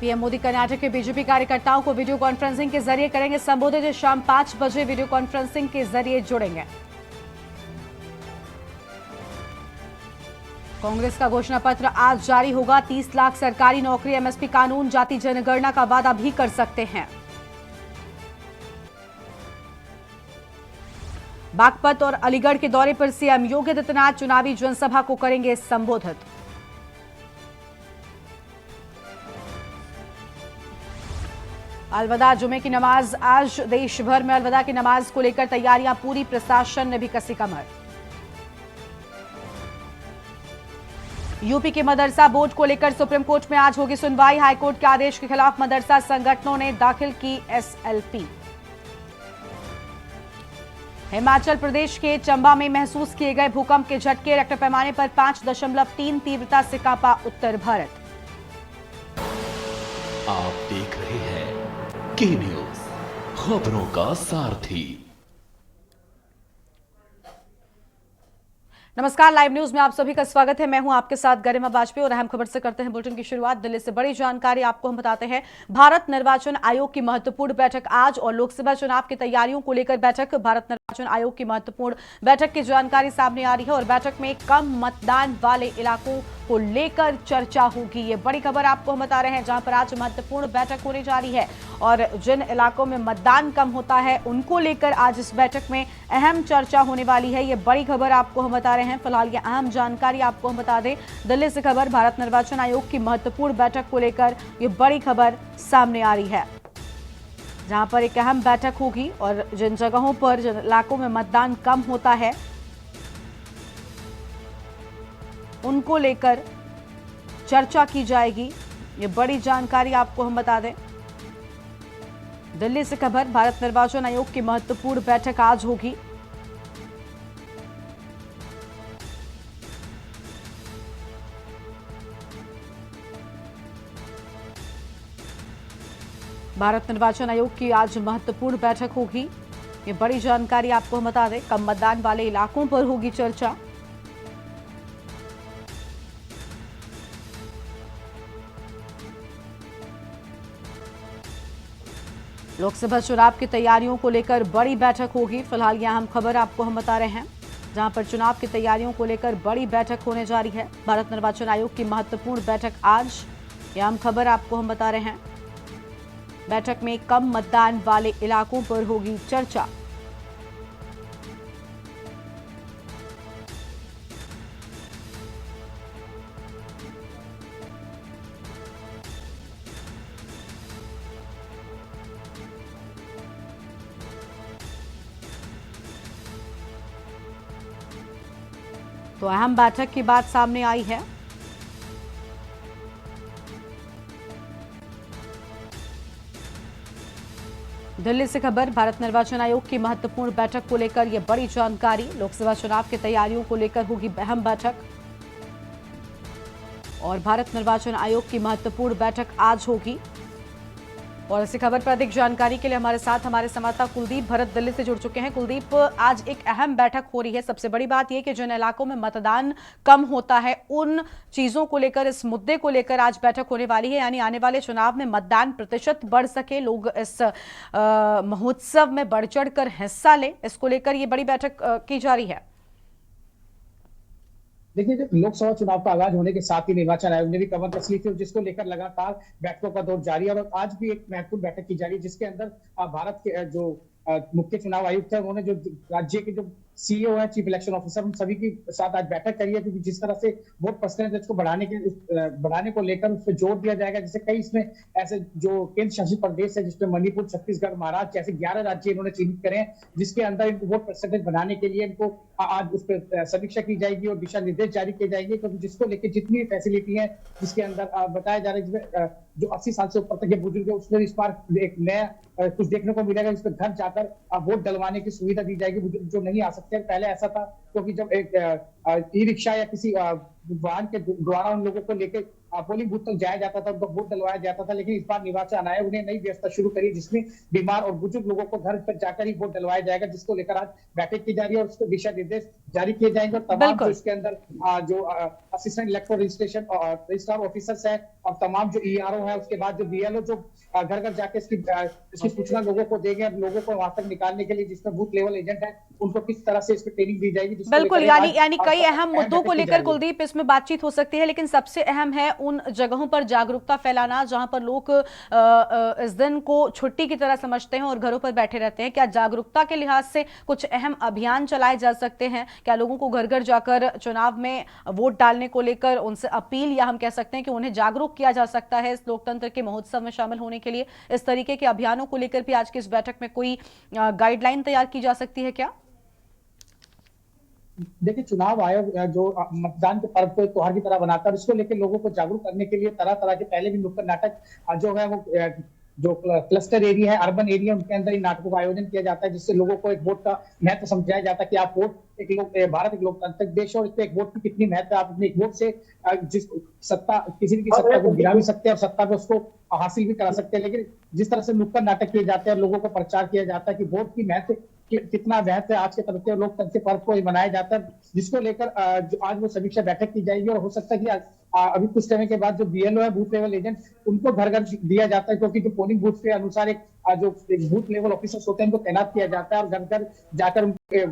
PM Modi Karnataka के BJP कार्यकर्ताओं को वीडियो कॉन्फ्रेंसिंग के जरिए करेंगे संबोधित। शाम 5 बजे वीडियो कॉन्फ्रेंसिंग के जरिए जुड़ेंगे। कांग्रेस का घोषणा पत्र आज जारी होगा। 30 लाख सरकारी नौकरी, एमएसपी कानून, जाति जनगणना का वादा भी कर सकते हैं। बागपत और अलीगढ़ के दौरे पर सीएम योगी आदित्यनाथ चुनावी जनसभा को करेंगे संबोधित। अलविदा जुमे की नमाज आज देश भर में अलविदा की नमाज को लेकर तैयारियां पूरी, प्रशासन ने भी कसी कमर। यूपी के मदरसा बोर्ड को लेकर सुप्रीम कोर्ट में आज होगी सुनवाई। हाईकोर्ट के आदेश के खिलाफ मदरसा संगठनों ने दाखिल की एसएलपी। हिमाचल प्रदेश के चंबा में महसूस किए गए भूकंप के झटके, रेक्टर पैमाने पर 5.3 तीव्रता से कांपा उत्तर भारत। आप देख रहे हैं के न्यूज, खबरों का सारथी। नमस्कार, लाइव न्यूज में आप सभी का स्वागत है। मैं हूं आपके साथ गरिमा वाजपेयी और अहम खबर से करते हैं बुलेटिन की शुरुआत। दिल्ली से बड़ी जानकारी आपको हम बताते हैं। भारत निर्वाचन आयोग की महत्वपूर्ण बैठक आज और लोकसभा चुनाव की तैयारियों को लेकर बैठक। भारत निर्वाचन आयोग की महत्वपूर्ण बैठक की जानकारी सामने आ रही है और बैठक में कम मतदान वाले इलाकों को लेकर चर्चा होगी। ये बड़ी खबर आपको हम बता रहे हैं, जहां पर आज महत्वपूर्ण बैठक होने जा रही है और जिन इलाकों में मतदान कम होता है उनको लेकर आज इस बैठक में अहम चर्चा होने वाली है। ये बड़ी खबर आपको हम बता रहे हैं। फिलहाल ये अहम जानकारी आपको हम बता दें। दिल्ली से खबर, भारत निर्वाचन आयोग की महत्वपूर्ण बैठक को लेकर ये बड़ी खबर सामने आ रही है, जहां पर एक अहम बैठक होगी और जिन जगहों पर, जिन इलाकों में मतदान कम होता है उनको लेकर चर्चा की जाएगी। ये बड़ी जानकारी आपको हम बता दें। दिल्ली से खबर, भारत निर्वाचन आयोग की महत्वपूर्ण बैठक आज होगी। भारत निर्वाचन आयोग की आज महत्वपूर्ण बैठक होगी। ये बड़ी जानकारी आपको हम बता दें। कम मतदान वाले इलाकों पर होगी चर्चा। लोकसभा चुनाव की तैयारियों को लेकर बड़ी बैठक होगी। फिलहाल यह अहम खबर आपको हम बता रहे हैं, जहां पर चुनाव की तैयारियों को लेकर बड़ी बैठक होने जा रही है। भारत निर्वाचन आयोग की महत्वपूर्ण बैठक आज, यह अहम खबर आपको हम बता रहे हैं। बैठक में कम मतदान वाले इलाकों पर होगी चर्चा। तो अहम बैठक की बात सामने आई है। दिल्ली से खबर, भारत निर्वाचन आयोग की महत्वपूर्ण बैठक को लेकर यह बड़ी जानकारी। लोकसभा चुनाव की तैयारियों को लेकर होगी अहम बैठक और भारत निर्वाचन आयोग की महत्वपूर्ण बैठक आज होगी। और इसी खबर पर अधिक जानकारी के लिए हमारे साथ हमारे संवाददाता कुलदीप भरत दिल्ली से जुड़ चुके हैं। कुलदीप, आज एक अहम बैठक हो रही है। सबसे बड़ी बात यह कि जिन इलाकों में मतदान कम होता है उन चीजों को लेकर, इस मुद्दे को लेकर आज बैठक होने वाली है, यानी आने वाले चुनाव में मतदान प्रतिशत बढ़ सके, लोग इस महोत्सव में बढ़ चढ़कर हिस्सा लें। इसको लेकर ये बड़ी बैठक की जा रही है। देखिए, जब लोकसभा चुनाव का आगाज होने के साथ ही निर्वाचन आयोग ने भी कमर कस ली थी, जिसको लेकर लगातार बैठकों का दौर जारी है और आज भी एक महत्वपूर्ण बैठक की जा रही है, जिसके अंदर भारत के जो मुख्य चुनाव आयुक्त है उन्होंने जो राज्य के जो सीईओ है, चीफ इलेक्शन ऑफिसर, उन सभी के साथ आज बैठक करी है, क्योंकि जिस तरह से वोट परसेंटेज को बढ़ाने को लेकर उस पर जोर दिया जाएगा। जैसे कई इसमें ऐसे जो केंद्र शासित प्रदेश है, जिसमें मणिपुर, छत्तीसगढ़, महाराष्ट्र जैसे 11 राज्य इन्होंने चिन्हित करे हैं, जिसके अंदर इनको वोट परसेंटेज बढ़ाने के लिए इनको आज उस पर समीक्षा की जाएगी और दिशा निर्देश जारी किए जाएंगे। क्योंकि जिसको लेकर जितनी फैसिलिटी है, जिसके अंदर बताया जा रहा है, जो 80 साल से ऊपर तक के बुजुर्ग है उसमें इस बार एक नया कुछ देखने को मिलेगा, जिसमें घर जाकर वोट डलवाने की सुविधा दी जाएगी जो नहीं आ सकते। पहले ऐसा था, क्योंकि जब एक ई रिक्शा या किसी वाहन के द्वारा उन लोगों को लेकर पोलिंग बूथ तक जाया जाता था, उनको वोट डलवाया जाता था। लेकिन इस बार निर्वाचन आयोग ने नई व्यवस्था शुरू करी, जिसमें बीमार और बुजुर्ग लोगों को घर पर जाकर ही वोट डलवाया जाएगा, जिसको लेकर आज बैठक की जा रही है और उसके दिशा निर्देश जारी किए जाएंगे। और तमाम जो बिल्कुल। इसके अंदर जो assistant electoral registration registrar officers है और तमाम जो ईआरओ है, उसके बाद जो बीएलओ जो घर घर जाके इसकी सूचना लोगों को देंगे, लोगों को वहां तक निकालने के लिए जिसमें बूथ लेवल एजेंट है उनको किस तरह से इस पर ट्रेनिंग दी जाएगी, जिसको बिल्कुल, लेकर यानी आज यानी कई अहम मुद्दों बैठक को की लेकर जाएगी। कुलदीप इसमें बातचीत हो सकती है, लेकिन सबसे अहम है उन जगहों पर जागरूकता फैलाना जहां पर लोग इस दिन को छुट्टी की तरह समझते हैं और घरों पर बैठे रहते हैं। क्या जागरूकता के लिहाज से कुछ अहम अभियान चलाए जा सकते हैं? क्या लोगों को घर घर जाकर चुनाव में वोट डालने को लेकर उनसे अपील, या हम कह सकते हैं कि उन्हें जागरूक किया जा सकता है इस लोकतंत्र के महोत्सव में शामिल होने के लिए? इस तरीके के अभियानों को लेकर भी आज की इस बैठक में कोई गाइडलाइन तैयार की जा सकती है क्या? देखिए, चुनाव आयोग जो मतदान के पर्व को एक त्योहार की तरह बनाता है, इसको लेकर लोगों को जागरूक करने के लिए तरह तरह के पहले भी नुक्कड़ नाटक जो है वो जो क्लस्टर एरिया है, अर्बन एरिया, उनके अंदर इन नाटकों का आयोजन किया जाता है, जिससे लोगों को एक वोट का महत्व समझाया जाता है कि आप वोट भारत एक लोकतांत्रिक देश है और इसमें एक वोट की कितनी महत्व है। आप अपने एक वोट से जिस सत्ता किसी की सत्ता को गिरा भी सकते हैं और सत्ता को उसको हासिल भी करा सकते हैं। लेकिन जिस तरह से नुक्कड़ नाटक किए जाते हैं और लोगों को प्रचार किया जाता है कि वोट की महत्व कितना महत्व है, आज के तरीके लोकतंत्र पर्व को मनाया जाता है, जिसको लेकर आज वो समीक्षा बैठक की जाएगी। और हो सकता है कि अभी कुछ समय के बाद जो बीएलओ है, बूथ लेवल एजेंट, उनको घर घर दिया जाता है, क्योंकि जो पोलिंग बूथ के अनुसार एक जो बूथ लेवल ऑफिसर्स होते हैं उनको तैनात किया जाता है और घर घर जाकर उनके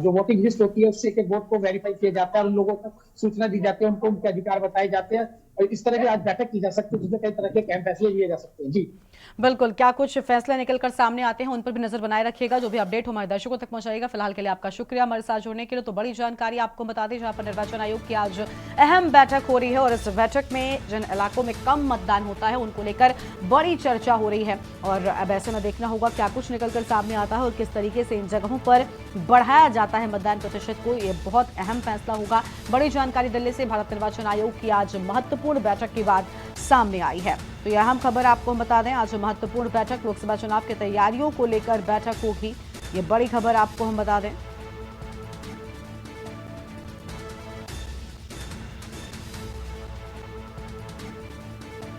जो वोटिंग लिस्ट होती है उससे एक वोट को वेरीफाई किया जाता है और उन लोगों को सूचना दी जाती है, उनको उनके अधिकार बताए जाते हैं। और इस तरह की आज बैठक की जा सकती है, जिसमें कई तरह के अहम फैसले लिए जा सकते हैं। जी बिल्कुल, क्या कुछ फैसले निकलकर सामने आते हैं उन पर भी नजर बनाए रखिएगा, जो भी अपडेट हमारे दर्शकों तक पहुंचाएगा। फिलहाल के लिए आपका शुक्रिया हमारे साथ जुड़ने के लिए। तो बड़ी जानकारी आपको बता दें, जहां पर निर्वाचन आयोग की आज अहम बैठक हो रही है और इस बैठक में जिन इलाकों में कम मतदान होता है उनको लेकर बड़ी चर्चा हो रही है। और अब ऐसे में देखना होगा क्या कुछ निकलकर सामने आता है और किस तरीके से इन जगहों पर बढ़ाया जाता है मतदान प्रतिशत को। ये बहुत अहम फैसला होगा। बड़ी जानकारी दिल्ली से भारत निर्वाचन आयोग की आज महत्वपूर्ण बैठक के बाद सामने आई है। तो यह अहम खबर आपको हम बता दें, आज महत्वपूर्ण बैठक लोकसभा चुनाव की तैयारियों को लेकर बैठक होगी। ये बड़ी खबर आपको हम बता दें।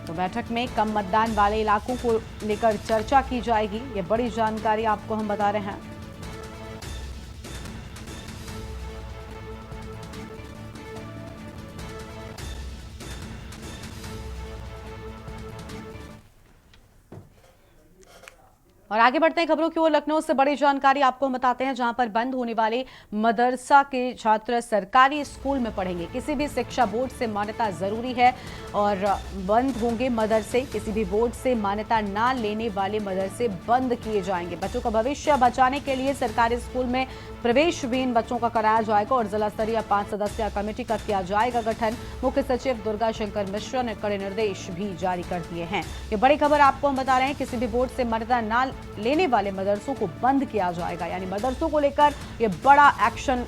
तो बैठक में कम मतदान वाले इलाकों को लेकर चर्चा की जाएगी। ये बड़ी जानकारी आपको हम बता रहे हैं। और आगे बढ़ते हैं खबरों की ओर। लखनऊ से बड़ी जानकारी आपको हम बताते हैं, जहां पर बंद होने वाले मदरसा के छात्र सरकारी स्कूल में पढ़ेंगे। किसी भी शिक्षा बोर्ड से मान्यता जरूरी है और बंद होंगे मदरसे। किसी भी बोर्ड से मान्यता ना लेने वाले मदरसे बंद किए जाएंगे। बच्चों का भविष्य बचाने के लिए सरकारी स्कूल में प्रवेश भी इन बच्चों का कराया जाएगा और जिला स्तरीय 5 सदस्यीय कमेटी का किया जाएगा गठन। मुख्य सचिव दुर्गा शंकर मिश्रा ने कड़े निर्देश भी जारी कर दिए हैं। ये बड़ी खबर आपको हम बता रहे हैं। किसी भी बोर्ड से मान्यता ना लेने वाले मदरसों को बंद किया जाएगा, यानी मदरसों को लेकर ये बड़ा एक्शन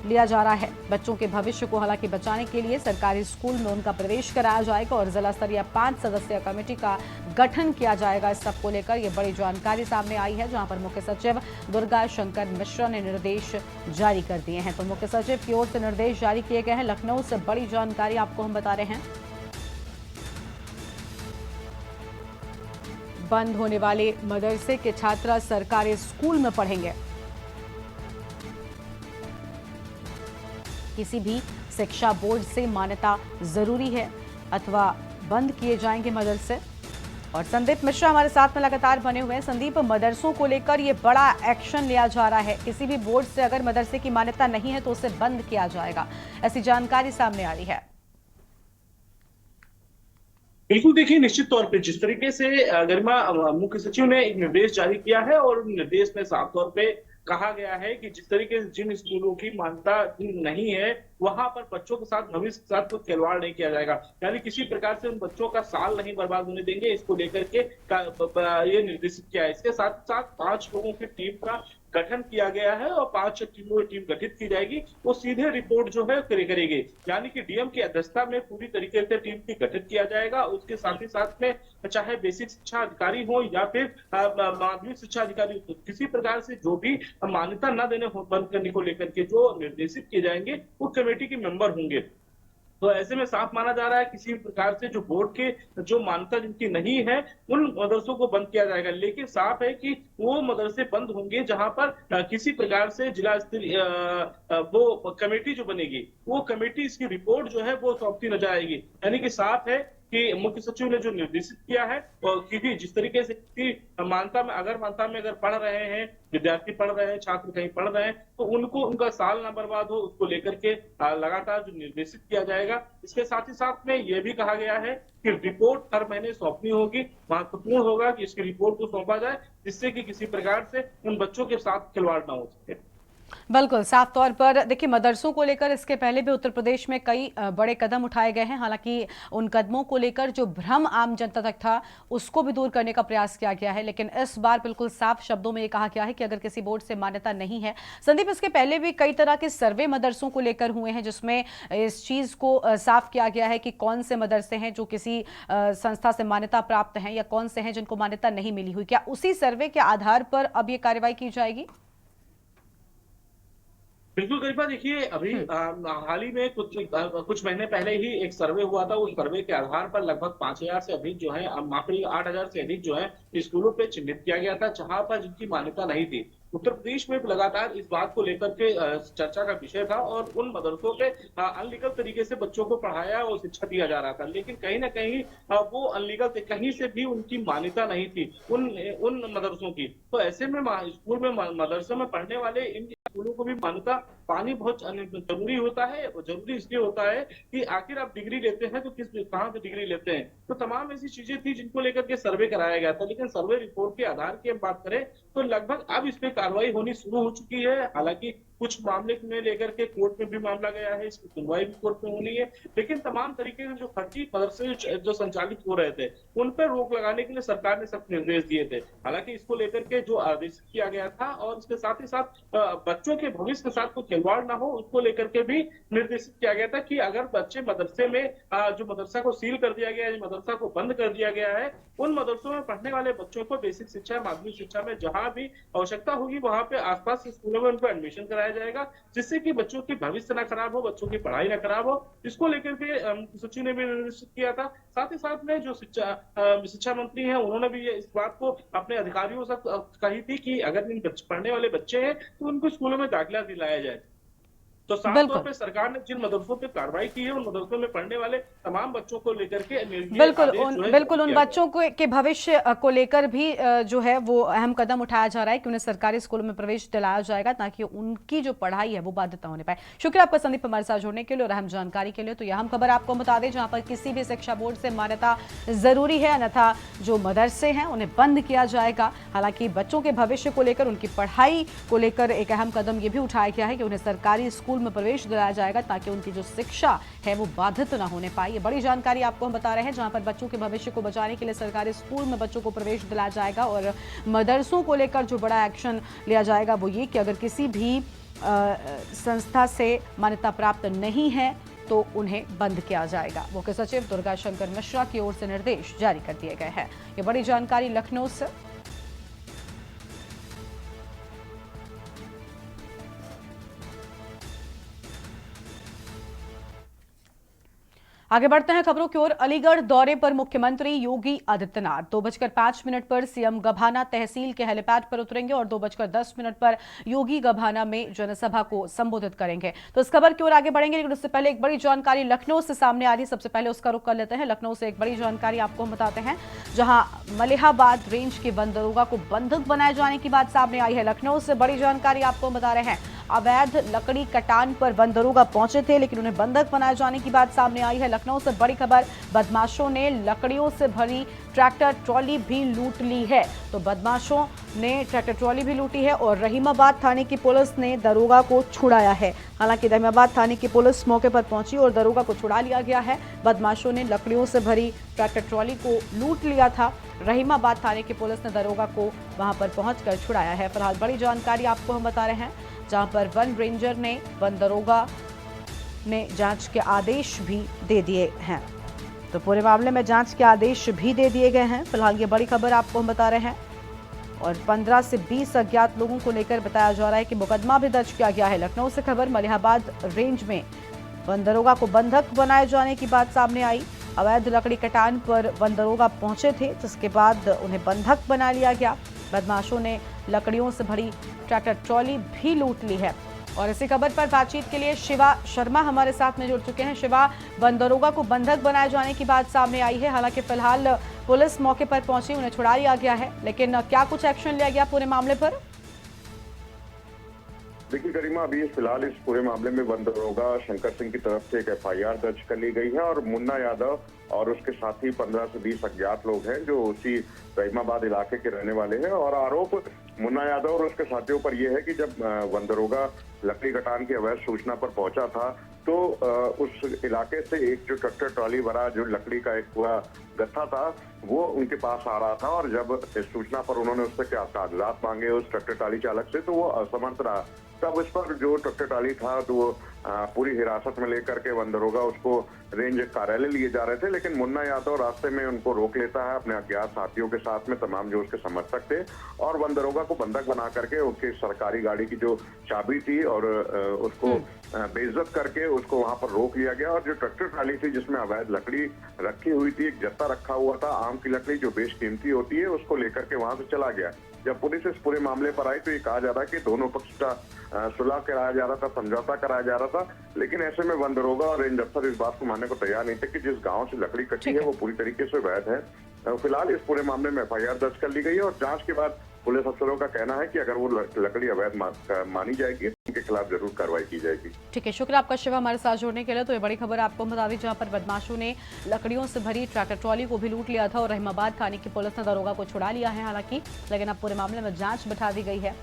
लिया जा रहा है। बच्चों के भविष्य को हालांकि बचाने के लिए सरकारी स्कूल में उनका प्रवेश कराया जाएगा और जिला स्तरीय 5 सदस्यीय कमेटी का गठन किया जाएगा। इस सब को लेकर ये बड़ी जानकारी सामने आई है, जहां पर मुख्य सचिव दुर्गा शंकर मिश्रा ने निर्देश जारी कर दिए हैं। तो मुख्य सचिव की ओर से निर्देश जारी किए गए हैं। लखनऊ से बड़ी जानकारी आपको हम बता रहे हैं। बंद होने वाले मदरसे के छात्र सरकारी स्कूल में पढ़ेंगे। किसी भी शिक्षा बोर्ड से मान्यता जरूरी है अथवा बंद किए जाएंगे मदरसे। और संदीप मिश्रा हमारे साथ में लगातार बने हुए हैं। संदीप, मदरसों को लेकर ये बड़ा एक्शन लिया जा रहा है। किसी भी बोर्ड से अगर मदरसे की मान्यता नहीं है तो उसे बंद किया जाएगा, ऐसी जानकारी सामने आ रही है। बिल्कुल, देखिए, निश्चित तौर पे जिस तरीके से गरिमा मुख्य सचिव ने एक निर्देश जारी किया है और निर्देश में साफ तौर पे कहा गया है कि जिस तरीके से जिन स्कूलों की मान्यता नहीं है वहां पर बच्चों के साथ, भविष्य के साथ कोई खिलवाड़ नहीं किया जाएगा, यानी किसी प्रकार से उन बच्चों का साल नहीं बर्बाद होने देंगे। इसको लेकर के ये निर्देशित किया है। इसके साथ साथ 5 लोगों की टीम का गठन किया गया है और 5 टीमों की टीम गठित की जाएगी। वो सीधे रिपोर्ट जो है करेगी, यानी कि डीएम की अध्यक्षता में पूरी तरीके से टीम की गठित किया जाएगा। उसके साथ ही साथ में चाहे बेसिक शिक्षा अधिकारी हो या फिर माध्यमिक शिक्षा अधिकारी हो, किसी प्रकार से जो भी मान्यता न देने बंद करने को लेकर के जो निर्देशित किए जाएंगे वो कमेटी के मेंबर होंगे। तो ऐसे में साफ माना जा रहा है किसी प्रकार से जो बोर्ड के जो मान्यता जिनकी नहीं है उन मदरसों को बंद किया जाएगा। लेकिन साफ है कि वो मदरसे बंद होंगे जहां पर किसी प्रकार से जिला स्तरीय वो कमेटी जो बनेगी, वो कमेटी इसकी रिपोर्ट जो है वो सौंपती न जाएगी। यानी कि साफ है कि मुख्य सचिव ने जो निर्देशित किया है, और क्योंकि जिस तरीके से किसी मानता में अगर पढ़ रहे हैं, विद्यार्थी पढ़ रहे हैं, छात्र कहीं पढ़ रहे हैं, तो उनको उनका साल ना बर्बाद हो, उसको लेकर के लगातार जो निर्देशित किया जाएगा। इसके साथ ही साथ में यह भी कहा गया है कि रिपोर्ट हर महीने सौंपनी होगी। महत्वपूर्ण होगा कि इसकी रिपोर्ट को सौंपा जाए, जिससे कि किसी प्रकार से उन बच्चों के साथ खिलवाड़ ना हो सके। बिल्कुल, साफ तौर पर देखिए, मदरसों को लेकर इसके पहले भी उत्तर प्रदेश में कई बड़े कदम उठाए गए हैं। हालांकि उन कदमों को लेकर जो भ्रम आम जनता तक था, उसको भी दूर करने का प्रयास किया गया है। लेकिन इस बार बिल्कुल साफ शब्दों में ये कहा गया है कि अगर किसी बोर्ड से मान्यता नहीं है। संदीप, इसके पहले भी कई तरह के सर्वे मदरसों को लेकर हुए हैं, जिसमें इस चीज को साफ किया गया है कि कौन से मदरसे हैं जो किसी संस्था से मान्यता प्राप्त हैं, या कौन से हैं जिनको मान्यता नहीं मिली हुई। क्या उसी सर्वे के आधार पर अब ये कार्रवाई की जाएगी? बिल्कुल गरिमा, देखिए अभी हाल ही में कुछ महीने पहले ही एक सर्वे हुआ था। उस सर्वे के आधार पर लगभग 5,000 से अधिक जो है, माफ करिए 8,000 से अधिक जो है स्कूलों पे चिन्हित किया गया था जहां पर जिनकी मान्यता नहीं थी। उत्तर प्रदेश में लगातार इस बात को लेकर के चर्चा का विषय था, और उन मदरसों पे अनलीगल तरीके से बच्चों को पढ़ाया और शिक्षा दिया जा रहा था। लेकिन कहीं ना कहीं वो अनलीगल थे, कहीं से भी उनकी मान्यता नहीं थी उन मदरसों की। तो ऐसे में स्कूल में मदरसों में पढ़ने वाले इन स्कूलों को भी मान्यता पानी बहुत जरूरी होता है। जरूरी इसलिए होता है कि आखिर आप डिग्री लेते हैं तो कहाँ से डिग्री लेते हैं। तो तमाम ऐसी चीजें थी जिनको लेकर के सर्वे कराया गया था। लेकिन सर्वे रिपोर्ट के आधार की हम बात करें तो लगभग अब इस पे कार्रवाई होनी शुरू हो चुकी है। हालांकि कुछ मामले में लेकर के कोर्ट में भी मामला गया है, इसकी सुनवाई भी कोर्ट में होनी है। लेकिन तमाम तरीके से जो फर्जी मदरसे जो संचालित हो रहे थे, उन पर रोक लगाने के लिए सरकार ने सख्त निर्देश दिए थे। हालांकि इसको लेकर के जो आदेश किया गया था, और इसके साथ ही साथ बच्चों के भविष्य के साथ कोई खिलवाड़ ना हो, उसको लेकर के भी निर्देशित किया गया था कि अगर बच्चे मदरसे में जो मदरसा को सील कर दिया गया है, मदरसा को बंद कर दिया गया है, उन मदरसों में पढ़ने वाले बच्चों को बेसिक शिक्षा, माध्यमिक शिक्षा में जहां भी आवश्यकता होगी वहां पे आसपास के स्कूलों में उनको एडमिशन कराया जाएगा, जिससे कि बच्चों की भविष्य ना खराब हो, बच्चों की पढ़ाई ना खराब हो। इसको लेकर के सचिव ने भी निर्देशित किया था। साथ ही साथ में जो शिक्षा मंत्री हैं, उन्होंने भी इस बात को अपने अधिकारियों से कही थी कि अगर इन पढ़ने वाले बच्चे हैं तो उनको स्कूलों में दाखिला दिलाया जाए। तो साफ तौर पे सरकार ने जिन मदरसों पे कार्रवाई की है, उन मदरसों में पढ़ने वाले तमाम बच्चों को लेकर के बिल्कुल उन बच्चों के भविष्य को लेकर भी जो है वो अहम कदम उठाया जा रहा है कि उन्हें सरकारी स्कूलों में प्रवेश दिलाया जाएगा, ताकि उनकी जो पढ़ाई है वो बाधित न होने पाए। शुक्रिया आपका संदीप हमारे साथ जुड़ने के लिए और अहम जानकारी के लिए। तो यह अहम खबर आपको बता दें, जहां पर किसी भी शिक्षा बोर्ड से मान्यता जरूरी है, अन्यथा जो मदरसे हैं उन्हें बंद किया जाएगा। हालांकि बच्चों के भविष्य को लेकर, उनकी पढ़ाई को लेकर एक अहम कदम ये भी उठाया गया है कि उन्हें सरकारी स्कूल में प्रवेश दिलाया जाएगा, ताकि उनकी जो शिक्षा है वो बाधित ना होने पाए। ये बड़ी जानकारी आपको हम बता रहे हैं, जहां पर बच्चों के भविष्य को बचाने के लिए सरकारी स्कूल में बच्चों को प्रवेश दिलाया जाएगा। और मदरसों को लेकर जो बड़ा एक्शन लिया जाएगा वो ये कि अगर किसी भी संस्था से मान्यता प्राप्त नहीं है तो उन्हें बंद किया जाएगा। मुख्य सचिव दुर्गा शंकर मिश्रा की ओर से निर्देश जारी कर दिए गए हैं। ये बड़ी जानकारी लखनऊ से। आगे बढ़ते हैं खबरों की ओर। अलीगढ़ दौरे पर मुख्यमंत्री योगी आदित्यनाथ 2:05 पर सीएम गभाना तहसील के हेलीपैड पर उतरेंगे और 2:10 पर योगी गभाना में जनसभा को संबोधित करेंगे। तो इस खबर की ओर आगे बढ़ेंगे, लेकिन उससे पहले एक बड़ी जानकारी लखनऊ से सामने आ रही है। सबसे पहले उसका रुख कर लेते हैं। लखनऊ से एक बड़ी जानकारी आपको हम बताते हैं, जहां मलिहाबाद रेंज के वन दरोगा को बंधक बनाए जाने की बात सामने आई है। लखनऊ से बड़ी जानकारी आपको हम बता रहे हैं। अवैध लकड़ी कटान पर वन दरोगा पहुंचे थे, लेकिन उन्हें बंधक बनाए जाने की बात सामने आई है। लखनऊ से बड़ी खबर, बदमाशों ने लकड़ियों से भरी ट्रैक्टर ट्रॉली भी लूट ली है। तो बदमाशों ने ट्रैक्टर ट्रॉली भी लूटी है और रहीमाबाद थाने की पुलिस ने दरोगा को छुड़ाया है। हालांकि रहीमाबाद थाने की पुलिस मौके पर पहुंची और दरोगा को छुड़ा लिया गया है। बदमाशों ने लकड़ियों से भरी ट्रैक्टर ट्रॉली को लूट लिया था। रहीमाबाद थाने की पुलिस ने दरोगा को वहां पर पहुंचकर छुड़ाया है। फिलहाल बड़ी जानकारी आपको हम बता रहे हैं, जहां पर वन रेंजर ने वन दरोगा ने जांच के आदेश भी दे दिए हैं। तो पूरे मामले में जांच के आदेश भी दे दिए गए हैं। फिलहाल ये बड़ी खबर आपको हम बता रहे हैं। और 15 से 20 अज्ञात लोगों को लेकर बताया जा रहा है कि मुकदमा भी दर्ज किया गया है। लखनऊ से खबर, मलिहाबाद रेंज में वन दरोगा को बंधक बनाए जाने की बात सामने आई। अवैध लकड़ी कटान पर वन दरोगा पहुंचे थे, जिसके बाद उन्हें बंधक बना लिया गया। बदमाशों ने लकड़ियों से भरी ट्रैक्टर ट्रॉली भी लूट ली है। और इसी खबर पर बातचीत के लिए शिवा शर्मा हमारे साथ में जुड़ चुके हैं। शिवा, वन दरोगा को बंधक बनाए जाने की बात सामने आई है। हालांकि फिलहाल पुलिस मौके पर पहुंची, उन्हें छुड़ा लिया गया है, लेकिन क्या कुछ एक्शन लिया गया पूरे मामले पर? देखिए गरिमा, अभी फिलहाल इस पूरे मामले में वन दरोगा शंकर सिंह की तरफ से एक एफआईआर दर्ज कर ली गई है और मुन्ना यादव और उसके साथी 15 से 20 अज्ञात लोग हैं जो उसी रहीमाबाद इलाके के रहने वाले हैं। और आरोप मुन्ना यादव और उसके साथियों पर यह है कि जब वन दरोगा लकड़ी कटान की अवैध सूचना पर पहुंचा था तो उस इलाके से एक जो ट्रैक्टर ट्रॉली भरा जो लकड़ी का एक पूरा गत्था था वो उनके पास आ रहा था। और जब इस सूचना पर उन्होंने उससे क्या कागजात मांगे उस ट्रैक्टर ट्रॉली चालक से तो वो असमर्थ रहा। तब उस पर जो ट्रैक्टर ट्रॉली था तो वो पूरी हिरासत में लेकर के वन दरोगा उसको रेंज कार्यालय लिए जा रहे थे, लेकिन मुन्ना यादव रास्ते में उनको रोक लेता है अपने अज्ञात साथियों के साथ में, तमाम जो उसके समर्थक थे, और वन दरोगा को बंधक बना करके उसकी सरकारी गाड़ी की जो चाबी थी और उसको बेइज्जत करके उसको वहां पर रोक लिया गया। और जो ट्रैक्टर ट्रॉली थी जिसमें अवैध लकड़ी रखी हुई थी, एक जत्था रखा हुआ था आम की लकड़ी जो बेशकीमती होती है, उसको लेकर के वहां से चला गया। जब पुलिस इस पूरे मामले पर आई तो ये कहा जा रहा है कि दोनों पक्ष का सुलह कराया जा रहा था, समझौता कराया जा रहा था, लेकिन ऐसे में वन दरोगा और रेंज अफसर इस बात को मानने को तैयार नहीं थे कि जिस गांव से लकड़ी कटी है वो पूरी तरीके से वैध है। फिलहाल इस पूरे मामले में एफआईआर दर्ज कर ली गई है और जांच के बाद पुलिस अफसरों का कहना है कि अगर वो लकड़ी अवैध मानी जाएगी तो उनके खिलाफ जरूर कार्रवाई की जाएगी। ठीक है, शुक्रिया आपका शिवा हमारे साथ जुड़ने के लिए। तो ये बड़ी खबर आपको बता दी जहां पर बदमाशों ने लकड़ियों से भरी ट्रैक्टर ट्रॉली को भी लूट लिया था और रहीमाबाद थाने की पुलिस ने दरोगा को छुड़ा लिया है हालांकि, लेकिन अब पूरे मामले में जांच बिठा दी गई है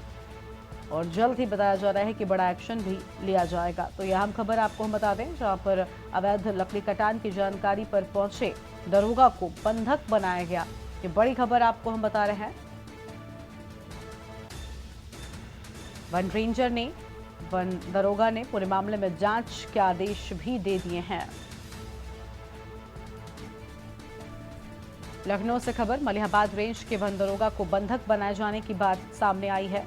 और जल्द ही बताया जा रहा है कि बड़ा एक्शन भी लिया जाएगा। तो यह हम खबर आपको हम बता दें जहां पर अवैध लकड़ी कटान की जानकारी पर पहुंचे दरोगा को बंधक बनाया गया। ये बड़ी खबर आपको हम बता रहे हैं। वन रेंजर ने, वन दरोगा ने पूरे मामले में जांच के आदेश भी दे दिए हैं। लखनऊ से खबर, मलिहाबाद रेंज के वन दरोगा को बंधक बनाए जाने की बात सामने आई है।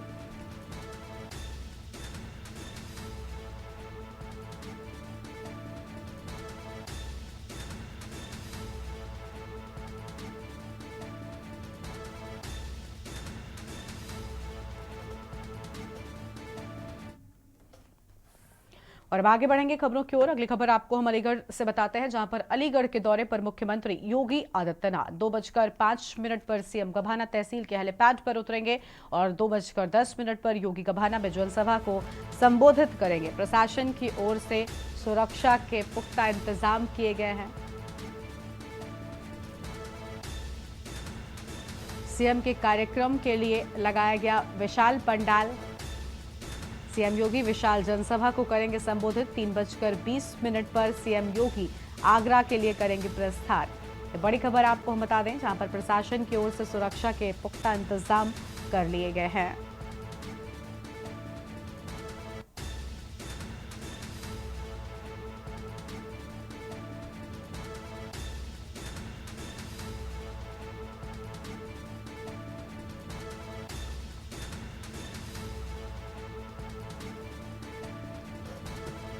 और अब आगे बढ़ेंगे खबरों की ओर। अगली खबर आपको हम अलीगढ़ से बताते हैं जहां पर अलीगढ़ के दौरे पर मुख्यमंत्री योगी आदित्यनाथ 2:05 पर सीएम गभाना तहसील के हेलीपैड पर उतरेंगे और 2:10 पर योगी गभाना में जनसभा को संबोधित करेंगे। प्रशासन की ओर से सुरक्षा के पुख्ता इंतजाम किए गए हैं। सीएम के कार्यक्रम के लिए लगाया गया विशाल पंडाल। सीएम योगी विशाल जनसभा को करेंगे संबोधित। 3:20 पर सीएम योगी आगरा के लिए करेंगे प्रस्थान। बड़ी खबर आपको हम बता दें जहां पर प्रशासन की ओर से सुरक्षा के पुख्ता इंतजाम कर लिए गए हैं।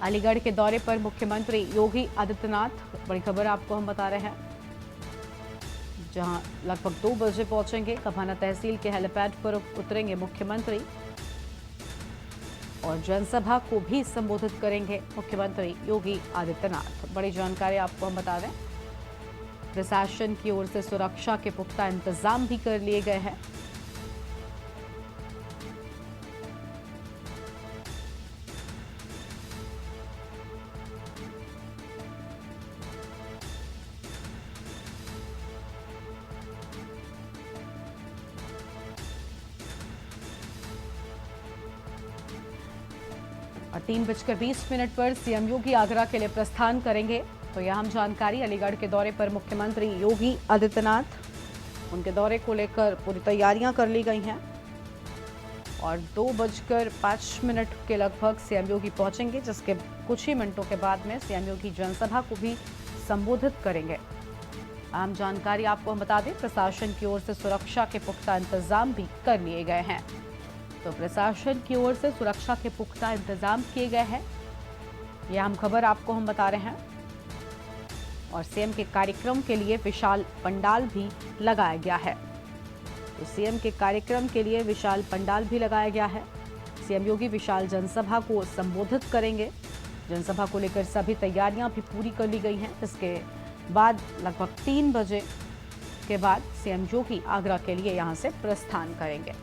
अलीगढ़ के दौरे पर मुख्यमंत्री योगी आदित्यनाथ, बड़ी खबर आपको हम बता रहे हैं जहां लगभग 2 बजे पहुंचेंगे। गभाना तहसील के हेलीपैड पर उतरेंगे मुख्यमंत्री और जनसभा को भी संबोधित करेंगे मुख्यमंत्री योगी आदित्यनाथ। बड़ी जानकारी आपको हम बता दें, प्रशासन की ओर से सुरक्षा के पुख्ता इंतजाम भी कर लिए गए हैं। और 3:20 पर सीएम योगी आगरा के लिए प्रस्थान करेंगे। तो यह हम जानकारी अलीगढ़ के दौरे पर मुख्यमंत्री योगी आदित्यनाथ, उनके दौरे को लेकर पूरी तैयारियां कर ली गई हैं और 2:05 के लगभग सीएम योगी पहुंचेंगे, जिसके कुछ ही मिनटों के बाद में सीएम योगी जनसभा को भी संबोधित करेंगे। आम जानकारी आपको हम बता दें, प्रशासन की ओर से सुरक्षा के पुख्ता इंतजाम भी कर लिए गए हैं। तो प्रशासन की ओर से सुरक्षा के पुख्ता इंतजाम किए गए हैं यह अहम खबर आपको हम बता रहे हैं। और सीएम के कार्यक्रम के लिए विशाल पंडाल भी लगाया गया है। तो सीएम के कार्यक्रम के लिए विशाल पंडाल भी लगाया गया है। सीएम योगी विशाल जनसभा को संबोधित करेंगे। जनसभा को लेकर सभी तैयारियां भी पूरी कर ली गई हैं। इसके बाद लगभग 3 बजे के बाद सीएम योगी आगरा के लिए यहां से प्रस्थान करेंगे।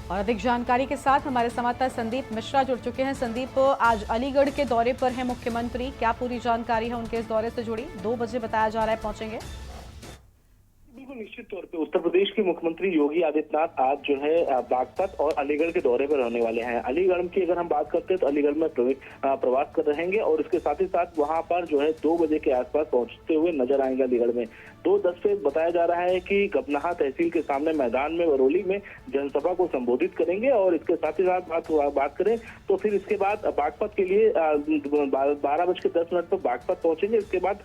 और अधिक जानकारी के साथ हमारे संवाददाता संदीप मिश्रा जुड़ चुके हैं। संदीप, आज अलीगढ़ के दौरे पर है मुख्यमंत्री, क्या पूरी जानकारी है उनके इस दौरे से जुड़ी? 2 बजे बताया जा रहा है पहुंचेंगे। बिल्कुल निश्चित तौर पे उत्तर प्रदेश के मुख्यमंत्री योगी आदित्यनाथ आज जो है बागपत और अलीगढ़ के दौरे पर रहने वाले हैं। अलीगढ़ की अगर हम बात करते हैं तो अलीगढ़ में प्रवास कर रहेंगे और इसके साथ ही साथ वहां पर जो है 2 बजे के आसपास पहुंचते हुए नजर आएंगे। अलीगढ़ में 2:10 पे बताया जा रहा है कि गबनाहा तहसील के सामने मैदान में बरौली में जनसभा को संबोधित करेंगे और इसके साथ ही साथ बात करें तो फिर इसके बाद बागपत के लिए 12:10 पर बागपत पहुंचेंगे। इसके बाद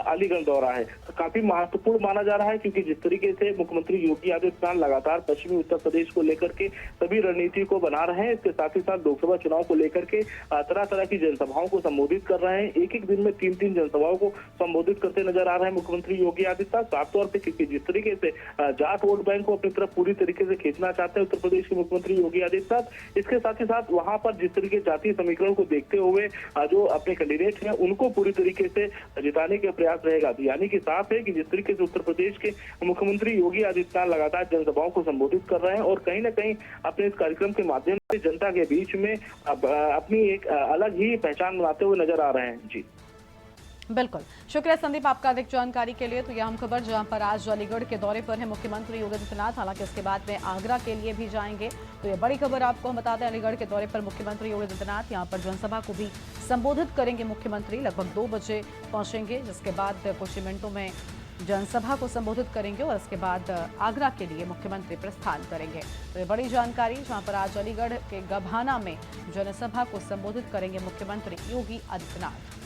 अलीगढ़ दौरा है। तो काफी महत्वपूर्ण माना जा रहा है क्योंकि जिस तरीके से मुख्यमंत्री योगी आदित्यनाथ लगातार पश्चिमी उत्तर प्रदेश को लेकर के सभी रणनीति को बना रहे हैं। इसके साथ ही साथ लोकसभा चुनाव को लेकर के तरह तरह की जनसभाओं को संबोधित कर रहे हैं। एक दिन में 3 जनसभाओं को संबोधित करते नजर आ रहे हैं मुख्यमंत्री योगी आदित्यनाथ। साफ तौर पर क्योंकि जिस तरीके से जाट वोट बैंक को अपनी तरफ पूरी तरीके से खींचना चाहते हैं उत्तर प्रदेश के मुख्यमंत्री योगी आदित्यनाथ, इसके साथ ही साथ वहां पर जिस तरीके जातीय समीकरण को देखते हुए जो अपने कैंडिडेट हैं उनको पूरी तरीके से जिताने का प्रयास रहेगा। यानी कि साफ है कि जिस तरीके से उत्तर प्रदेश के मुख्यमंत्री योगी आदित्यनाथ लगातार जनसभाओं को संबोधित कर रहे हैं और कहीं ना कहीं अपने इस कार्यक्रम के माध्यम से जनता के बीच में अपनी एक अलग ही पहचान बनाते हुए नजर आ रहे हैं। जी बिल्कुल, शुक्रिया संदीप आपका अधिक जानकारी के लिए। तो यह हम खबर जहां पर आज अलीगढ़ के दौरे पर है मुख्यमंत्री योगी आदित्यनाथ, हालांकि इसके बाद में आगरा के लिए भी जाएंगे। तो ये बड़ी खबर आपको हम बताते हैं। अलीगढ़ के दौरे पर मुख्यमंत्री योगी आदित्यनाथ यहां पर जनसभा को भी संबोधित करेंगे। मुख्यमंत्री लगभग 2 बजे पहुंचेंगे, जिसके बाद कुछ ही मिनटों में जनसभा को संबोधित करेंगे और इसके बाद आगरा के लिए मुख्यमंत्री प्रस्थान करेंगे। तो ये बड़ी जानकारी, जहां पर आज अलीगढ़ के गभाना में जनसभा को संबोधित करेंगे मुख्यमंत्री योगी आदित्यनाथ।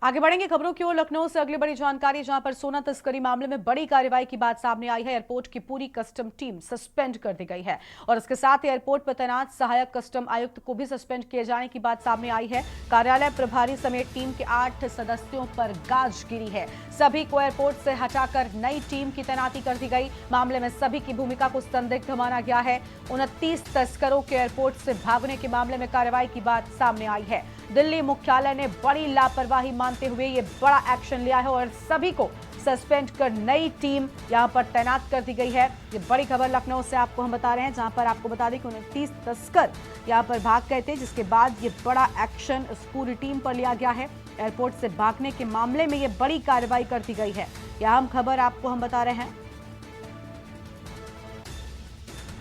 आगे बढ़ेंगे खबरों की ओर। लखनऊ से अगली बड़ी जानकारी, जहां पर सोना तस्करी मामले में बड़ी कार्रवाई की बात सामने आई है। एयरपोर्ट की पूरी कस्टम टीम सस्पेंड कर दी गई है और इसके साथ ही एयरपोर्ट पर तैनात सहायक कस्टम आयुक्त को भी सस्पेंड किए जाने की बात सामने आई है। कार्यालय प्रभारी समेत टीम के 8 सदस्यों पर गाज गिरी है। सभी को एयरपोर्ट से हटाकर नई टीम की तैनाती कर दी गई। मामले में सभी की भूमिका को संदिग्ध माना गया है। 29 तस्करों के एयरपोर्ट से भागने के मामले में कार्रवाई की बात सामने आई है। दिल्ली मुख्यालय ने बड़ी लापरवाही मानते हुए ये बड़ा एक्शन लिया है और सभी को सस्पेंड कर नई टीम यहां पर तैनात कर दी गई है। ये बड़ी खबर लखनऊ से आपको हम बता रहे हैं, जहां पर आपको बता दें कि 29 तस्कर यहां पर भाग गए थे, जिसके बाद ये बड़ा एक्शन इस पूरी टीम पर लिया गया है। एयरपोर्ट से भागने के मामले में ये बड़ी कार्रवाई कर दी गई है। यह अहम खबर आपको हम बता रहे हैं।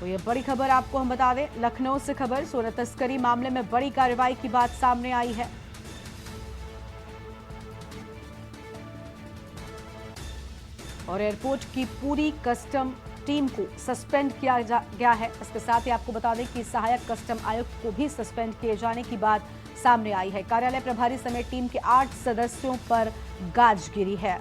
तो ये बड़ी खबर आपको हम बता दें, लखनऊ से खबर, सोना तस्करी मामले में बड़ी कार्रवाई की बात सामने आई है। और एयरपोर्ट की पूरी कस्टम टीम को सस्पेंड किया गया है। इसके साथ ही आपको बता दें कि सहायक कस्टम आयुक्त को भी सस्पेंड किए जाने की बात सामने आई है। कार्यालय प्रभारी समेत टीम के 8 सदस्यों पर गाज गिरी है।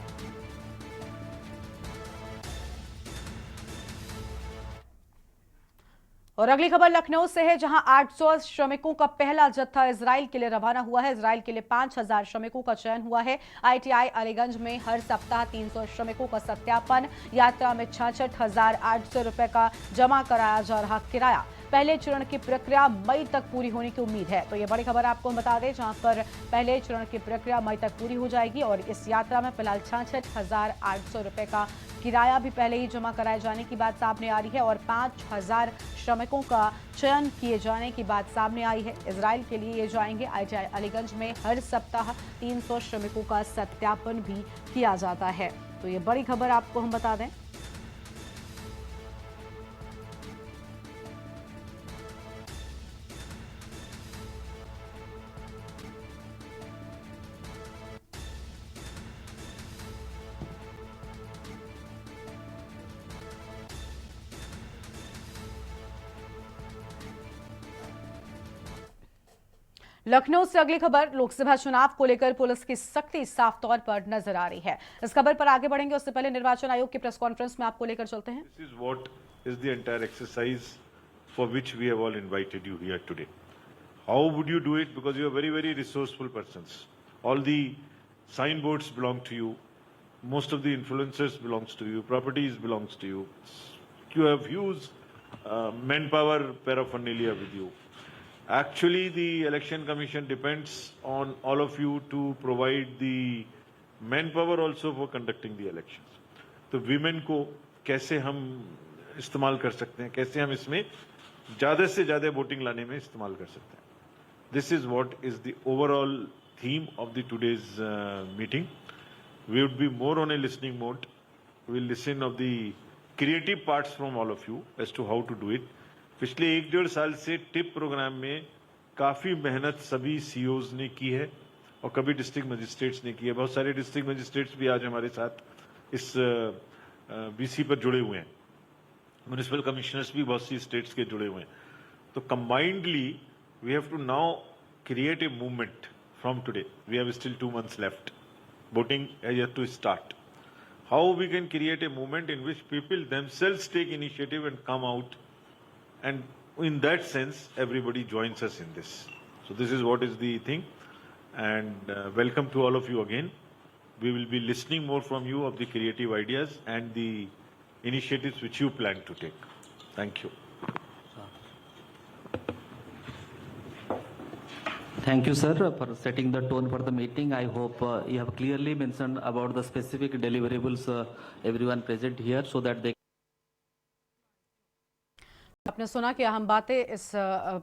और अगली खबर लखनऊ से है, जहां 800 श्रमिकों का पहला जत्था इजराइल के लिए रवाना हुआ है। इजराइल के लिए 5000 श्रमिकों का चयन हुआ है। आईटीआई अलीगंज में हर सप्ताह 300 श्रमिकों का सत्यापन। यात्रा में 66,800 रुपए का जमा कराया जा रहा किराया। पहले चरण की प्रक्रिया मई तक पूरी होने की उम्मीद है। तो ये बड़ी खबर आपको हम बता दें, जहां पर पहले चरण की प्रक्रिया मई तक पूरी हो जाएगी और इस यात्रा में फिलहाल 66,800 रुपए का किराया भी पहले ही जमा कराए जाने की बात सामने आ रही है और 5000 श्रमिकों का चयन किए जाने की बात सामने आई है। इजराइल के लिए ये जाएंगे। आईटीआई अलीगंज में हर सप्ताह 300 श्रमिकों का सत्यापन भी किया जाता है। तो ये बड़ी खबर आपको हम बता दें। लखनऊ से अगली खबर, लोकसभा चुनाव को लेकर पुलिस की सख्ती साफ तौर पर नजर आ रही है। इस खबर पर आगे बढ़ेंगे, उससे पहले निर्वाचन आयोग की प्रेस कॉन्फ्रेंस में आपको लेकर चलते हैं। This is what is the entire exercise for which we have all invited you here today. How would you do it? Because you are very, very resourceful persons. All the signboards belong to you. Most of the influencers belongs to you. Properties belongs to you. You have huge manpower paraphernalia with you. Actually, the Election Commission depends on all of you to provide the manpower also for conducting the elections. तो women को कैसे हम इस्तेमाल कर सकते हैं, कैसे हम इसमें ज़्यादा से ज़्यादा वोटिंग लाने में इस्तेमाल कर सकते हैं. This is what is the overall theme of the today's meeting. We would be more on a listening mode. We will listen of the creative parts from all of you as to how to do it. पिछले 1-1.5 साल से tip programme में काफ़ी मेहनत सभी COs ने की है और कभी डिस्ट्रिक्ट मजिस्ट्रेट्स ने की है. बहुत सारे डिस्ट्रिक्ट मजिस्ट्रेट्स भी आज हमारे साथ इस बीसी पर जुड़े हुए हैं. म्युनिसिपल कमिश्नर्स भी बहुत सी स्टेट्स के जुड़े हुए हैं. तो combinedly we have to now create a movement from today. We have still 2 months left. Voting has yet to start. How we can create a movement in which people themselves take initiative and come out, and in that sense everybody joins us in this. So this is what is the thing, and welcome to all of you again. We will be listening more from you of the creative ideas and the initiatives which you plan to take. Thank you. Thank you, sir, for setting the tone for the meeting. I hope you have clearly mentioned about the specific deliverables everyone present here so that they. आपने सुना कि अहम बातें इस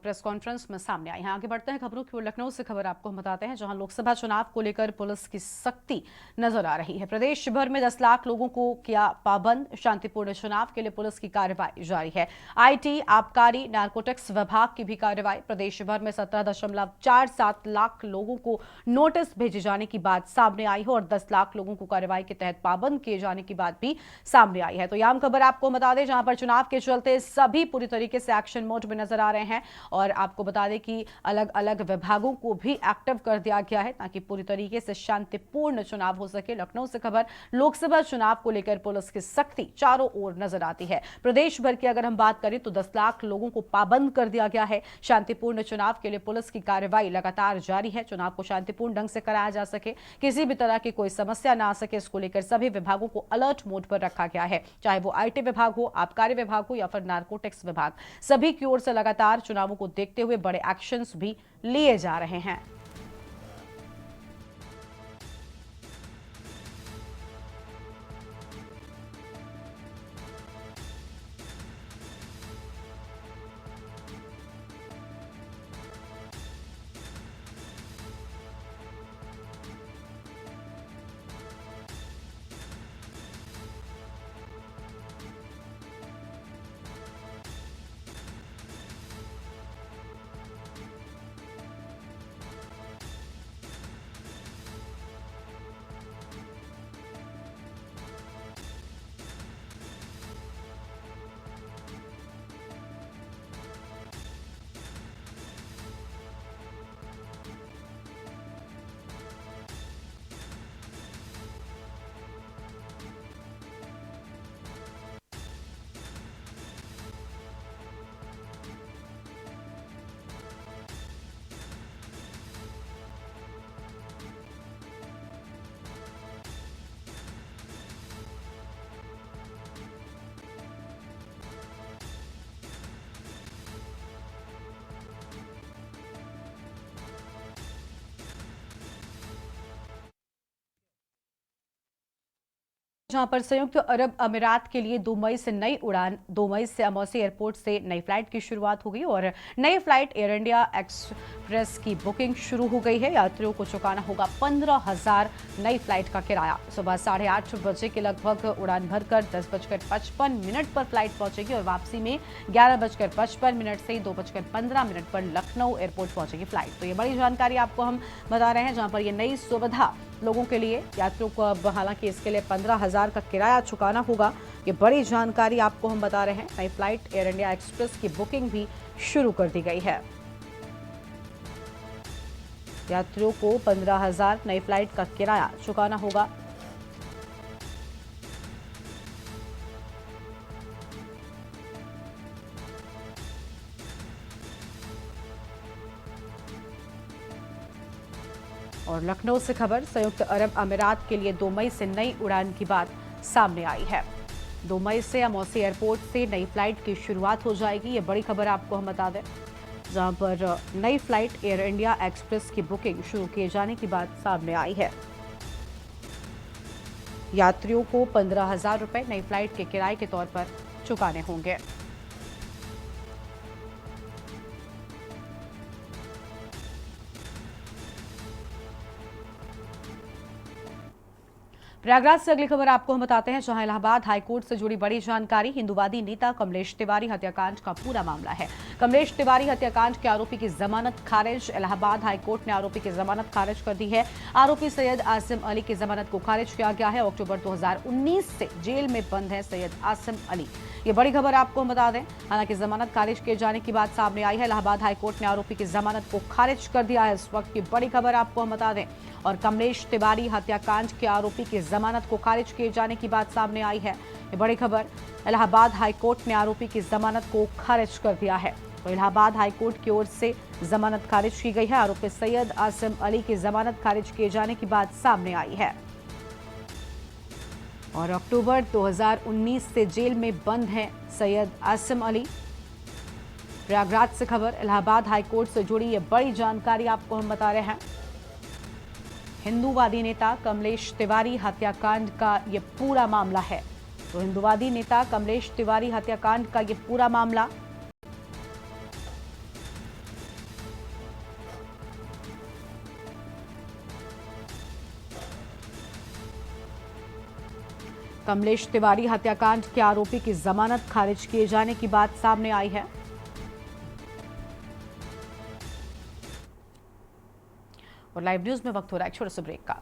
press conference में सामने आई हैं. आगे बढ़ते हैं खबरों की ओर. लखनऊ से खबर आपको हम बताते हैं, जहां लोकसभा चुनाव को लेकर पुलिस की सख्ती नजर आ रही है. प्रदेश भर में 10 लाख लोगों को किया पाबंद. शांतिपूर्ण चुनाव के लिए पुलिस की कार्रवाई जारी है. आईटी, आबकारी, नारकोटिक्स विभाग की भी कार्रवाई. प्रदेश भर में 17.47 लाख लोगों को नोटिस भेजे जाने की बात सामने आई है और 10 लाख लोगों को कार्रवाई के तहत पाबंद किए जाने की बात भी सामने आई है. तो यह खबर आपको बता दें, जहां पर चुनाव के चलते सभी पूरी तरीके से एक्शन मोड में नजर आ रहे हैं. और आपको बता दें कि अलग अलग विभागों को भी एक्टिव कर दिया गया है ताकि पूरी तरीके से शांतिपूर्ण चुनाव हो सके. लखनऊ से खबर. लोकसभा चुनाव को लेकर पुलिस की सख्ती चारों ओर नजर आती है. प्रदेश भर की अगर हम बात करें तो 10 लाख लोगों को पाबंद कर दिया गया है. शांतिपूर्ण चुनाव के लिए पुलिस की कार्रवाई लगातार जारी है. चुनाव को शांतिपूर्ण ढंग से कराया जा सके, किसी भी तरह की कोई समस्या ना आ सके, इसको लेकर सभी विभागों को अलर्ट मोड पर रखा गया है. चाहे वो आईटी विभाग हो, आबकारी विभाग हो या फिर नारकोटिक्स विभाग, सभी की ओर से लगातार चुनावों को देखते हुए बड़े एक्शंस भी लिए जा रहे हैं. जहां पर संयुक्त अरब अमीरात के लिए 2 मई से नई उड़ान, 2 मई से अमौसी एयरपोर्ट से नई फ्लाइट की शुरुआत हो गई और नई फ्लाइट एयर इंडिया एक्सप्रेस की बुकिंग शुरू हो गई है. यात्रियों को चुकाना होगा 15,000 नई फ्लाइट का किराया. सुबह 8:30 बजे के लगभग उड़ान भरकर 10:55 पर फ्लाइट पहुंचेगी और वापसी में 11:55 से 2:15 पर लखनऊ एयरपोर्ट पहुंचेगी फ्लाइट. तो ये बड़ी जानकारी आपको हम बता रहे हैं, जहां पर ये नई सुविधा लोगों के लिए, यात्रियों को अब हालांकि इसके लिए 15,000 का किराया चुकाना होगा. ये बड़ी जानकारी आपको हम बता रहे हैं. नई फ्लाइट एयर इंडिया एक्सप्रेस की बुकिंग भी शुरू कर दी गई है. यात्रियों को 15,000 नई फ्लाइट का किराया चुकाना होगा. और लखनऊ से खबर, संयुक्त अरब अमीरात के लिए 2 मई से नई उड़ान की बात सामने आई है। 2 मई से अमौसी एयरपोर्ट से नई फ्लाइट की शुरुआत हो जाएगी। ये बड़ी खबर आपको हम बता दें, जहां पर नई फ्लाइट एयर इंडिया एक्सप्रेस की बुकिंग शुरू किए जाने की बात सामने आई है। यात्रियों को 15,000 रुपए नई फ्लाइट के किराए के तौर पर चुकाने होंगे। प्रयागराज से अगली खबर आपको हम बताते हैं, जहां इलाहाबाद हाईकोर्ट से जुड़ी बड़ी जानकारी। हिंदूवादी नेता कमलेश तिवारी हत्याकांड का पूरा मामला है। कमलेश तिवारी हत्याकांड के आरोपी की जमानत खारिज। इलाहाबाद हाईकोर्ट ने आरोपी की जमानत खारिज कर दी है। आरोपी सैयद आसिम अली की जमानत को खारिज किया गया है। अक्टूबर 2019 से जेल में बंद है सैयद आसिम अली। ये बड़ी खबर आपको हम बता दें, हालांकि जमानत खारिज किए जाने की बात सामने आई है। इलाहाबाद हाईकोर्ट ने आरोपी की जमानत को खारिज कर दिया है। इस वक्त की बड़ी खबर आपको हम बता दें, और कमलेश तिवारी हत्याकांड के आरोपी की जमानत को खारिज किए जाने की बात सामने आई है। ये बड़ी खबर, इलाहाबाद हाईकोर्ट ने आरोपी की जमानत को खारिज कर दिया है। तो इलाहाबाद हाईकोर्ट की ओर से जमानत खारिज की गई है। आरोपी सैयद आसिम अली की जमानत खारिज किए जाने की बात सामने आई है। और अक्टूबर 2019 से जेल में बंद हैं सैयद आसिम अली। प्रयागराज से खबर, इलाहाबाद हाईकोर्ट से जुड़ी ये बड़ी जानकारी आपको हम बता रहे हैं। हिंदूवादी नेता कमलेश तिवारी हत्याकांड का ये पूरा मामला है। तो हिंदूवादी नेता कमलेश तिवारी हत्याकांड का ये पूरा मामला, कमलेश तिवारी हत्याकांड के आरोपी की जमानत खारिज किए जाने की बात सामने आई है। और लाइव न्यूज में वक्त हो रहा है एक छोटे से ब्रेक का।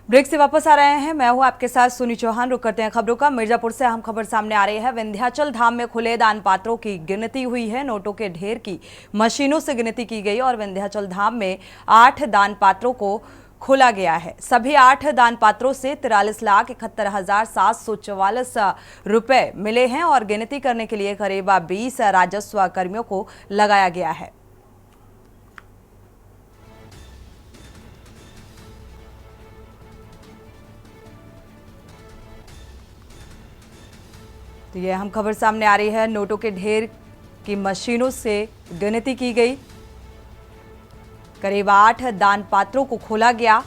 ब्रेक से वापस आ रहे हैं, मैं हूं आपके साथ सुनी चौहान। रुक करते हैं खबरों का। मिर्जापुर से अहम खबर सामने आ रही है। विंध्याचल धाम में खुले दान पात्रों की गिनती हुई है। नोटों के ढेर की मशीनों से गिनती की गई और विंध्याचल धाम में 8 दान पात्रों को खोला गया है। सभी 8 दान पात्रों से 43,71,744 रुपए मिले हैं और गिनती करने के लिए करीब 20 राजस्व कर्मियों को लगाया गया है। तो ये अहम खबर सामने आ रही है। नोटों के ढेर की मशीनों से गिनती की गई। करीब 8 दान पात्रों को खोला गया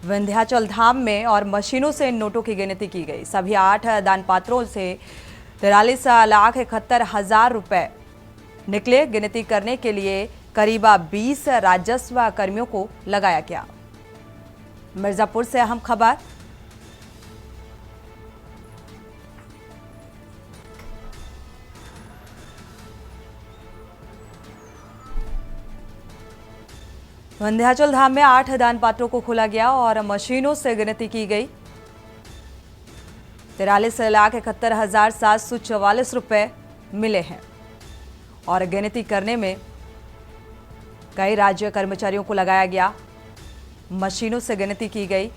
विंध्याचल धाम में और मशीनों से इन नोटों की गिनती की गई। सभी 8 दान पात्रों से 43,71,000 रुपए निकले। गिनती करने के लिए करीब 20 राजस्व कर्मियों को लगाया गया। मिर्जापुर से अहम खबर, विंध्याचल धाम में 8 दान पात्रों को खोला गया और मशीनों से गिनती की गई। 43,71,744 रुपए मिले हैं और गिनती करने में कई राज्य कर्मचारियों को लगाया गया। मशीनों से गिनती की गई।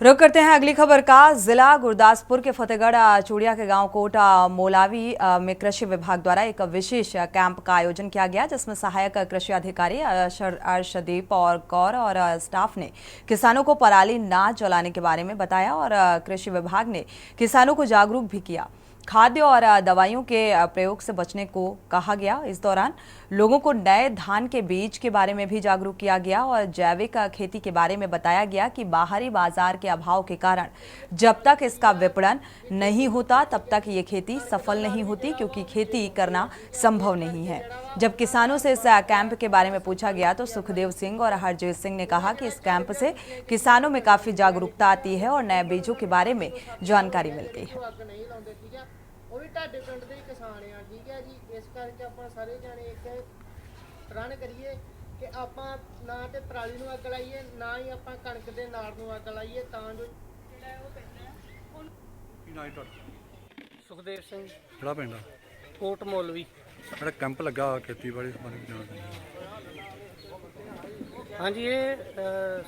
रुक करते हैं अगली खबर का। जिला गुरदासपुर के फतेहगढ़ चूड़िया के गांव कोट मोलावी में कृषि विभाग द्वारा एक विशेष कैंप का आयोजन किया गया, जिसमें सहायक कृषि अधिकारी अर्शदीप और कौर और स्टाफ ने किसानों को पराली ना जलाने के बारे में बताया और कृषि विभाग ने किसानों को जागरूक भी किया। खाद्य और दवाइयों के प्रयोग से बचने को कहा गया। इस दौरान लोगों को नए धान के बीज के बारे में भी जागरूक किया गया और जैविक खेती के बारे में बताया गया कि बाहरी बाजार के अभाव के कारण जब तक इसका विपणन नहीं होता तब तक ये खेती सफल नहीं होती, क्योंकि खेती करना संभव नहीं है। जब किसानों से इस कैंप के बारे में पूछा गया तो सुखदेव सिंह और हरजीत सिंह ने कहा कि इस कैंप से किसानों में काफी जागरूकता आती है और नए बीजों के बारे में जानकारी मिलती है। ਉਹ ਵੀ ਤੁਹਾਡੇ ਪਿੰਡ ਦੇ ਕਿਸਾਨ ਆ, ਠੀਕ ਹੈ ਜੀ। ਇਸ ਕਰਕੇ ਆਪਾਂ ਸਾਰੇ ਜਾਣੇ ਇੱਕ ਪ੍ਰਣ ਕਰੀਏ ਕਿ ਆਪਾਂ ਨਾ ਤੇ ਪਰਾਲੀ ਨੂੰ ਅੱਗ ਲਾਈਏ, ਨਾ ਹੀ ਆਪਾਂ ਕਣਕ ਦੇ ਨਾੜ ਨੂੰ ਅੱਗ ਲਾਈਏ, ਤਾਂ ਜੋ ਜਿਹੜਾ ਉਹ ਪੈਂਦਾ ਸੁਖਦੇਵ ਸਿੰਘ ਕਿਹੜਾ ਪਿੰਡ ਆ? ਕੋਟ ਮੌਲਵੀ। ਜਿਹੜਾ ਕੈਂਪ ਲੱਗਾ ਖੇਤੀਬਾੜੀ ਸੰਬੰਧੀ ਜਾਣਕਾਰੀ। ਹਾਂਜੀ, ਇਹ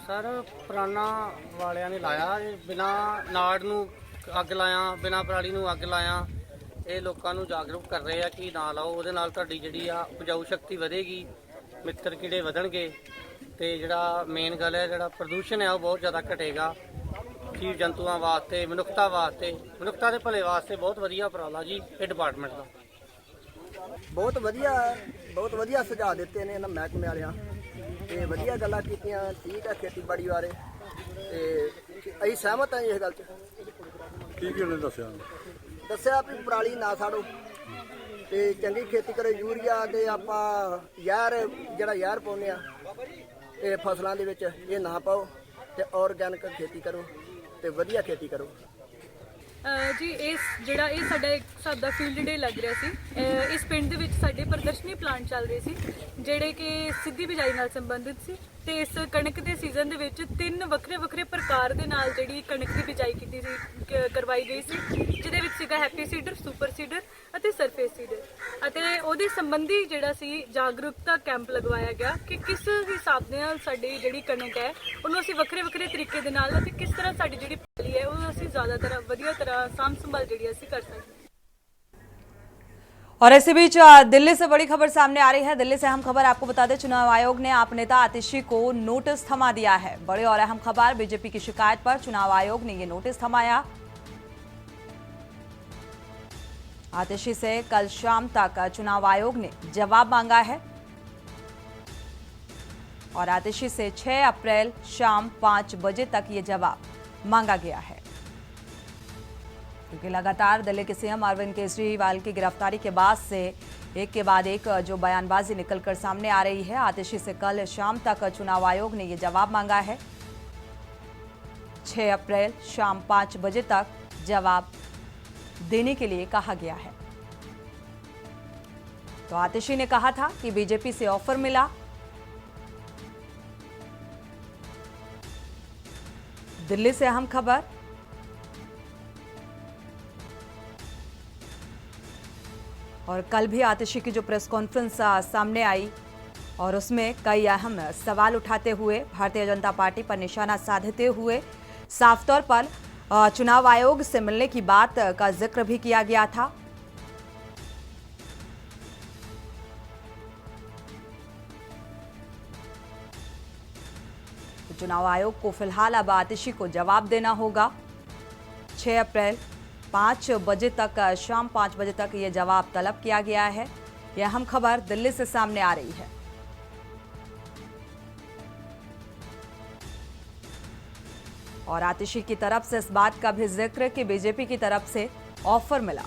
ਸਰ ਪੁਰਾਣਾ ਵਾਲਿਆਂ ਨੇ ਲਾਇਆ, ਬਿਨਾ ਨਾੜ ਨੂੰ ਅੱਗ ਲਾਇਆ, ਬਿਨਾ ਪਰਾਲੀ ਨੂੰ ਅੱਗ ਲਾਇਆ। ਇਹ ਲੋਕਾਂ ਨੂੰ ਜਾਗਰੂਕ ਕਰ ਰਹੇ ਆ ਕਿ ਨਾ ਲਾਓ, ਉਹਦੇ ਨਾਲ ਤੁਹਾਡੀ ਜਿਹੜੀ ਆ ਉਪਜਾਊ ਸ਼ਕਤੀ ਵਧੇਗੀ, ਮਿੱਤਰ ਕੀੜੇ ਵਧਣਗੇ ਤੇ ਜਿਹੜਾ ਮੇਨ ਗੱਲ ਹੈ ਜਿਹੜਾ ਪ੍ਰਦੂਸ਼ਣ ਹੈ ਉਹ ਬਹੁਤ ਜ਼ਿਆਦਾ ਘਟੇਗਾ। ਜੀਵ ਜੰਤੂਆਂ ਵਾਸਤੇ, ਮਨੁੱਖਤਾ ਵਾਸਤੇ, ਮਨੁੱਖਤਾ ਦੇ ਭਲੇ ਵਾਸਤੇ ਬਹੁਤ ਵਧੀਆ ਉਪਰਾਲਾ ਜੀ ਇਹ ਡਿਪਾਰਟਮੈਂਟ ਦਾ। ਬਹੁਤ ਵਧੀਆ ਸੁਝਾਅ ਦਿੱਤੇ ਨੇ ਇਹਨਾਂ ਮਹਿਕਮੇ ਵਾਲਿਆਂ ਤੇ ਵਧੀਆ ਗੱਲਾਂ ਕੀਤੀਆਂ। ਠੀਕ ਹੈ ਖੇਤੀਬਾੜੀ ਬਾਰੇ ਤੇ ਅਸੀਂ ਸਹਿਮਤ ਹਾਂ ਇਸ ਗੱਲ 'ਚ। ਕੀ ਉਹਨੇ ਦੱਸਿਆ ਵੀ ਪਰਾਲੀ ਨਾ ਸਾੜੋ ਤੇ ਚੰਗੀ ਖੇਤੀ ਕਰੋ। ਯੂਰੀਆ ਤੇ ਆਪਾਂ ਜਿਹੜਾ ਜ਼ਹਿਰ ਪਾਉਂਦੇ ਆ ਇਹ ਫਸਲਾਂ ਦੇ ਵਿੱਚ ਇਹ ਨਾ ਪਾਓ ਤੇ ਆਰਗੈਨਿਕ ਖੇਤੀ ਕਰੋ ਤੇ ਵਧੀਆ ਖੇਤੀ ਕਰੋ। ਜੀ ਇਹ ਸਾਡਾ ਇੱਕ ਹਿਸਾਬ ਦਾ ਫੀਲਡ ਡੇ ਲੱਗ ਰਿਹਾ ਸੀ। ਇਸ ਪਿੰਡ ਦੇ ਵਿੱਚ ਸਾਡੇ ਪ੍ਰਦਰਸ਼ਨੀ ਪਲਾਂਟ ਚੱਲ ਰਹੇ ਸੀ ਜਿਹੜੇ ਕਿ ਸਿੱਧੀ ਬਿਜਾਈ ਨਾਲ ਸੰਬੰਧਿਤ ਸੀ ਤੇ ਇਸ ਕਣਕ ਦੇ ਸੀਜ਼ਨ ਦੇ ਵਿੱਚ 3 ਵੱਖਰੇ ਪ੍ਰਕਾਰ ਦੇ ਨਾਲ ਜਿਹੜੀ ਕਣਕ ਦੀ ਬਿਜਾਈ ਕੀਤੀ ਸੀ ਕਰਵਾਈ ਗਈ ਸੀ, ਜਿਹਦੇ ਵਿੱਚ ਸੀਗਾ ਹੈਪੀ ਸੀਡਰ, ਸੁਪਰ ਸੀਡਰ ਅਤੇ ਸਰਫੇਸ ਸੀਡਰ ਅਤੇ ਉਹਦੇ ਸੰਬੰਧੀ ਜਿਹੜਾ ਸੀ ਜਾਗਰੂਕਤਾ ਕੈਂਪ ਲਗਵਾਇਆ ਗਿਆ ਕਿ ਕਿਸ ਹਿਸਾਬ ਨਾਲ ਸਾਡੀ ਜਿਹੜੀ ਕਣਕ ਹੈ ਉਹਨੂੰ ਅਸੀਂ ਵੱਖਰੇ ਤਰੀਕੇ ਦੇ ਨਾਲ ਅਤੇ ਕਿਸ ਤਰ੍ਹਾਂ ਸਾਡੀ ਜਿਹੜੀ ਪੈਲੀ ਹੈ ਉਹ ਅਸੀਂ ਜ਼ਿਆਦਾਤਰ ਵਧੀਆ ਤਰ੍ਹਾਂ साम संभाल जी ਅਸੀਂ कर सकते हैं। और इसी बीच दिल्ली से बड़ी खबर सामने आ रही है। दिल्ली से अहम खबर आपको बता दें, चुनाव आयोग ने आप नेता आतिशी को नोटिस थमा दिया है। बड़ी और अहम खबर, बीजेपी की शिकायत पर चुनाव आयोग ने ये नोटिस थमाया। आतिशी से कल शाम तक चुनाव आयोग ने जवाब मांगा है और आतिशी से 6 अप्रैल शाम 5 बजे तक ये जवाब मांगा गया है, क्योंकि लगातार दिल्ली के सीएम अरविंद केजरीवाल की गिरफ्तारी के बाद से एक के बाद एक जो बयानबाजी निकलकर सामने आ रही है। आतिशी से कल शाम तक चुनाव आयोग ने ये जवाब मांगा है। 6 अप्रैल शाम 5 बजे तक जवाब देने के लिए कहा गया है। तो आतिशी ने कहा था कि बीजेपी से ऑफर मिला, दिल्ली से अहम खबर। और कल भी आतिशी की जो प्रेस कॉन्फ्रेंस सामने आई और उसमें कई अहम सवाल उठाते हुए भारतीय जनता पार्टी पर निशाना साधते हुए साफ तौर पर चुनाव आयोग से मिलने की बात का जिक्र भी किया गया था। तो चुनाव आयोग को फिलहाल अब आतिशी को जवाब देना होगा। 6 अप्रैल 5 बजे तक, शाम 5 बजे तक ये जवाब तलब किया गया है। यह अहम खबर दिल्ली से सामने आ रही है। और आतिशी की तरफ से इस बात का भी जिक्र कि बीजेपी की तरफ से ऑफर मिला।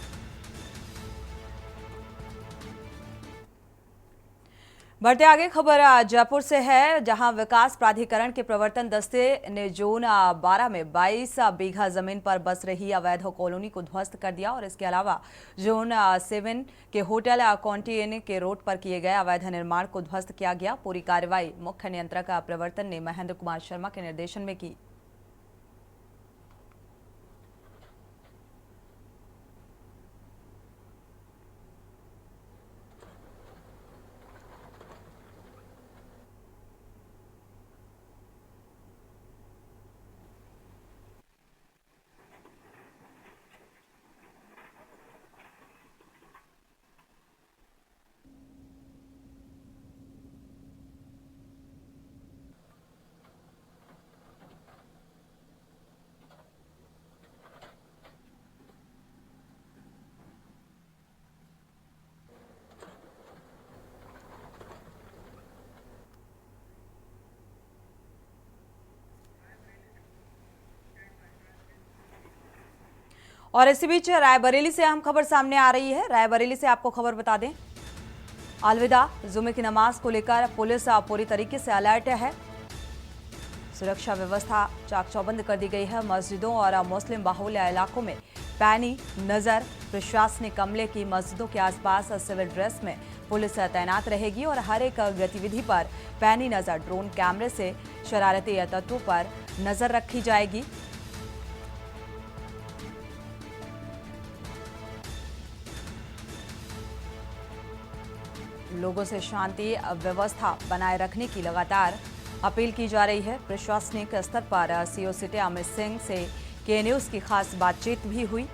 बढ़ते आगे, खबर जयपुर से है, जहां विकास प्राधिकरण के प्रवर्तन दस्ते ने जोन 12 में 22 बीघा जमीन पर बस रही अवैध कॉलोनी को ध्वस्त कर दिया और इसके अलावा जोन 7 के होटल कॉन्टिन के रोड पर किए गए अवैध निर्माण को ध्वस्त किया गया। पूरी कार्रवाई मुख्य नियंत्रक प्रवर्तन ने महेंद्र कुमार शर्मा के निर्देशन में की। और इसी बीच रायबरेली से अहम खबर सामने आ रही है। रायबरेली से आपको खबर बता दें, अलविदा जुमे की नमाज को लेकर पुलिस पूरी तरीके से अलर्ट है। सुरक्षा व्यवस्था चाक चौबंद कर दी गई है। मस्जिदों और मुस्लिम बाहुल्य इलाकों में पैनी नजर प्रशासनिक अमले की। मस्जिदों के आसपास सिविल ड्रेस में पुलिस तैनात रहेगी और हर एक गतिविधि पर पैनी नजर ड्रोन कैमरे से शरारती तत्वों पर नजर रखी जाएगी। लोगों से शांति व्यवस्था बनाए रखने की लगातार अपील की जा रही है। प्रशासनिक स्तर पर सीओ सिटी अमित सिंह से के न्यूज़ की खास बातचीत भी हुई।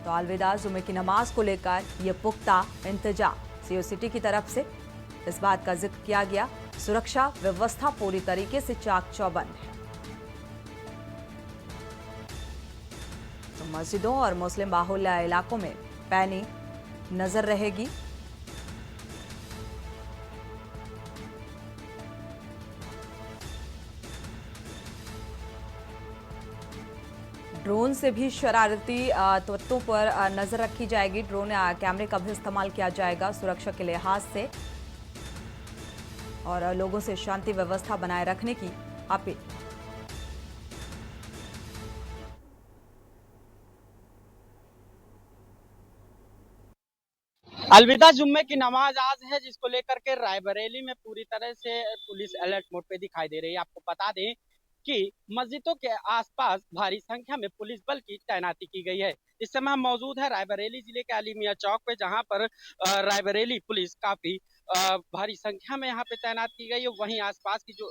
तो अलविदा जुमे की नमाज को लेकर ये पुख्ता इंतजाम सीओ सिटी की तरफ से इस बात का जिक्र किया गया। सुरक्षा व्यवस्था पूरी तरीके से चाक चौबंद है। तो मस्जिदों और मुस्लिम बाहुल इलाकों में पैनी नजर रहेगी। ड्रोन से भी शरारती तत्वों पर नजर रखी जाएगी। ड्रोन कैमरे का भी इस्तेमाल किया जाएगा सुरक्षा के लिहाज से और लोगों से शांति व्यवस्था बनाए रखने की अपील। अलविदा जुम्मे की नमाज आज है, जिसको लेकर के रायबरेली में पूरी तरह से पुलिस अलर्ट मोड पे दिखाई दे रही है। आपको बता दें कि मस्जिदों के आसपास भारी संख्या में पुलिस बल की तैनाती की गई है। इस समय हम मौजूद है रायबरेली जिले के अली मियां चौक पे, जहां पर रायबरेली पुलिस काफी भारी संख्या में यहाँ पे तैनात की गई है। वहीं आसपास की जो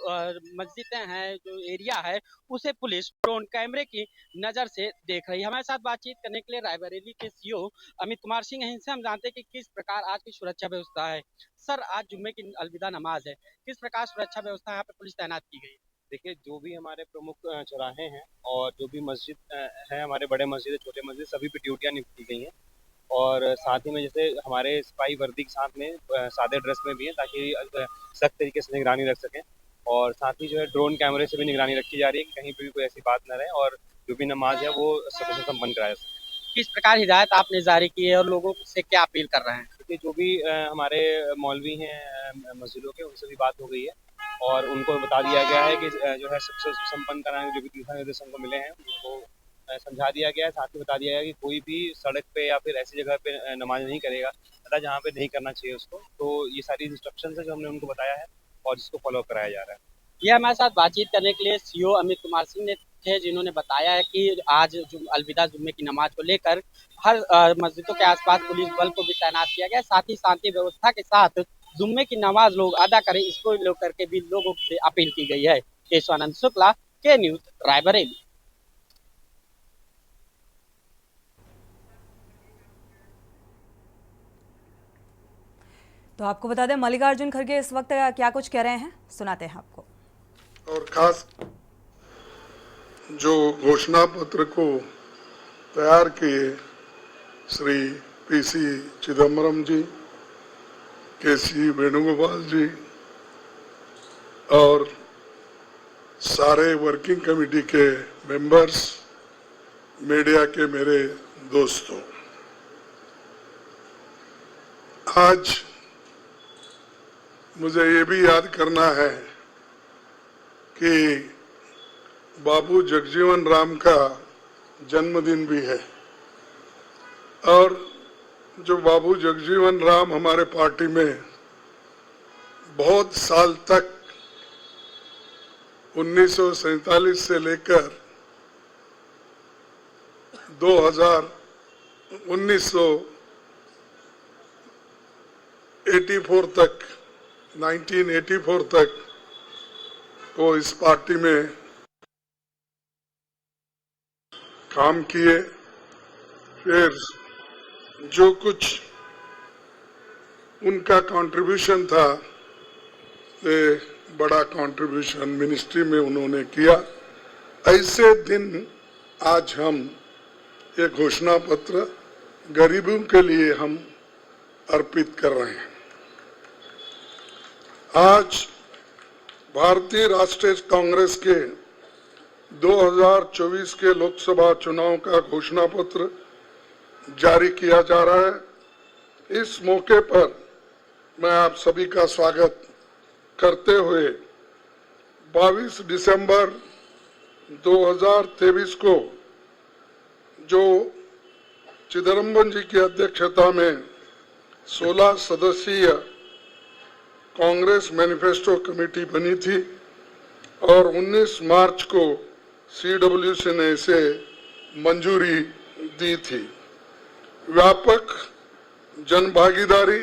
मस्जिदें हैं, जो एरिया है, उसे पुलिस ड्रोन कैमरे की नजर से देख रही है। हमारे साथ बातचीत करने के लिए रायबरेली के सीओ अमित कुमार सिंह हैं। इनसे हम जानते हैं कि किस प्रकार आज की सुरक्षा व्यवस्था है। सर, आज जुम्मे की अलविदा नमाज है, किस प्रकार सुरक्षा व्यवस्था यहाँ पे पुलिस तैनात की गई? देखिए, जो भी हमारे प्रमुख चौराहे हैं और जो भी मस्जिद है, हमारे बड़े मस्जिद, छोटे मस्जिद, सभी पे ड्यूटियाँ निपटी गई हैं। और साथ ही में जैसे हमारे सिपाही वर्दी के साथ में सादे ड्रेस में भी हैं, ताकि सख्त तरीके से निगरानी रख सकें। और साथ ही जो है ड्रोन कैमरे से भी निगरानी रखी जा रही है कि कहीं पर भी कोई ऐसी बात न रहे और जो भी नमाज है वो सकुशल संपन्न कराया जा सके। किस प्रकार हिदायत आपने जारी की है और लोगों से क्या अपील कर रहे हैं? क्योंकि जो भी हमारे मौलवी हैं मस्जिदों के, उनसे भी बात हो गई है और उनको बता दिया गया है कि जो है सबसे संपन्न कराने जो भी दिशा निर्देश उनको मिले हैं उनको समझा दिया गया है। साथ ही बता दिया गया है कि कोई भी सड़क पे या फिर ऐसी जगह पे नमाज नहीं करेगा तथा जहाँ पे नहीं करना चाहिए उसको। तो ये सारी इंस्ट्रक्शंस है जो हमने उनको बताया है और इसको फॉलो कराया जा रहा है। ये हमारे साथ बातचीत करने के लिए सीओ अमित कुमार सिंह ने थे, जिन्होंने बताया है कि आज अलविदा जुम्मे की नमाज को लेकर हर मस्जिदों के आसपास पुलिस बल को भी तैनात किया गया। साथ ही शांति व्यवस्था के साथ जुम्मे की नमाज लोग अदा करें, इसको लेकर के भी लोगों से अपील की गई है। केशवानंद शुक्ला, के न्यूज, रायबरेली। तो आपको बता दें मल्लिकार्जुन खड़गे इस वक्त क्या कुछ कह रहे हैं, सुनाते हैं आपको। और खास जो घोषणा पत्र को तैयार किए श्री पीसी चिदम्बरम जी, केसी वेणुगोपाल जी और सारे वर्किंग कमेटी के मेंबर्स, मीडिया के मेरे दोस्तों, आज मुझे ये भी याद करना है कि बाबू जगजीवन राम का जन्मदिन भी है। और जो बाबू जगजीवन राम हमारे पार्टी में बहुत साल तक 1947 से लेकर 1984 तक वो इस पार्टी में काम किए। फिर जो कुछ उनका कंट्रीब्यूशन था, ये बड़ा कंट्रीब्यूशन मिनिस्ट्री में उन्होंने किया। ऐसे दिन आज हम ये घोषणा पत्र गरीबों के लिए हम अर्पित कर रहे हैं। आज भारतीय राष्ट्रीय कांग्रेस के 2024 के लोकसभा चुनाव का घोषणा पत्र जारी किया जा रहा है। इस मौके पर मैं आप सभी का स्वागत करते हुए 22 दिसंबर 2023 को जो चिदम्बरम जी की अध्यक्षता में 16 सदस्यीय कांग्रेस मैनिफेस्टो कमेटी बनी थी और 19 मार्च को CWC ने इसे मंजूरी दी थी। व्यापक जनभागीदारी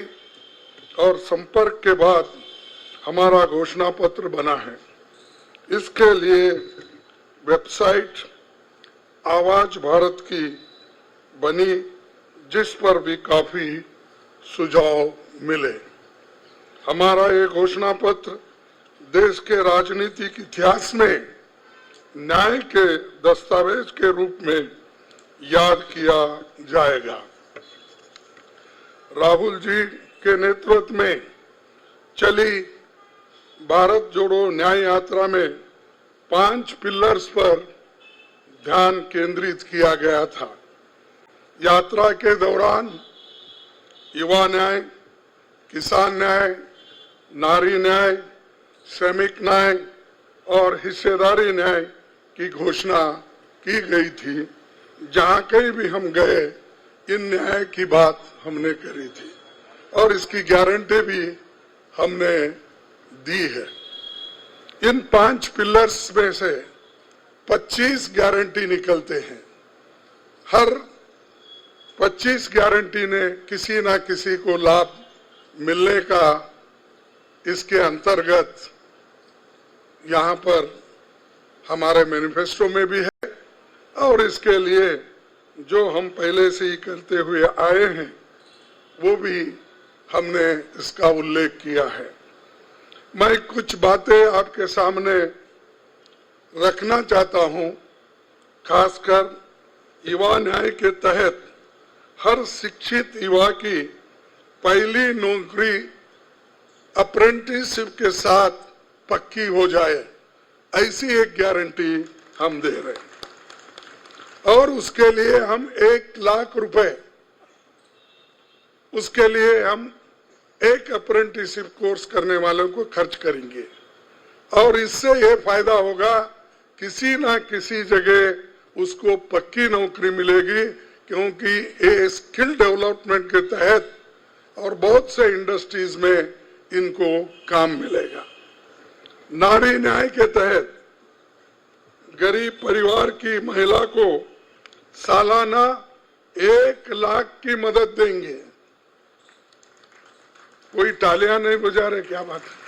और संपर्क के बाद हमारा घोषणा पत्र बना है। इसके लिए वेबसाइट आवाज भारत की बनी, जिस पर भी काफी सुझाव मिले। हमारा ये घोषणा पत्र देश के राजनीतिक इतिहास में न्याय के दस्तावेज के रूप में याद किया जाएगा। राहुल जी के नेतृत्व में चली भारत जोड़ो न्याय यात्रा में 5 पिलर्स पर ध्यान केंद्रित किया गया था। यात्रा के दौरान युवा न्याय, किसान न्याय, नारी न्याय, श्रमिक न्याय और हिस्सेदारी न्याय की घोषणा की गई थी। जहां कहीं भी हम गए इन न्याय की बात हमने करी थी और इसकी गारंटी भी हमने दी है। इन 5 पिलर्स में से 25 गारंटी निकलते हैं। हर 25 गारंटी ने किसी ना किसी को लाभ मिलने का इसके अंतर्गत यहाँ पर हमारे मैनिफेस्टो में भी है और इसके लिए जो हम पहले से ही करते हुए आए हैं वो भी हमने इसका उल्लेख किया है। मैं कुछ बातें आपके सामने रखना चाहता हूं। खासकर युवा न्याय के तहत हर शिक्षित युवा की पहली नौकरी अप्रेंटिसशिप के साथ पक्की हो जाए, ऐसी एक गारंटी हम दे रहे हैं। और उसके लिए हम 1 लाख रुपए, उसके लिए हम एक अप्रेंटिसशिप कोर्स करने वालों को खर्च करेंगे और इससे ये फायदा होगा, किसी ना किसी जगह उसको पक्की नौकरी मिलेगी, क्योंकि ये स्किल डेवलपमेंट के तहत और बहुत से इंडस्ट्रीज में इनको काम मिलेगा। नारी न्याय के तहत गरीब परिवार की महिला को सालाना 1 लाख की मदद देंगे। कोई तालियां नहीं बजा रहे, क्या बात है।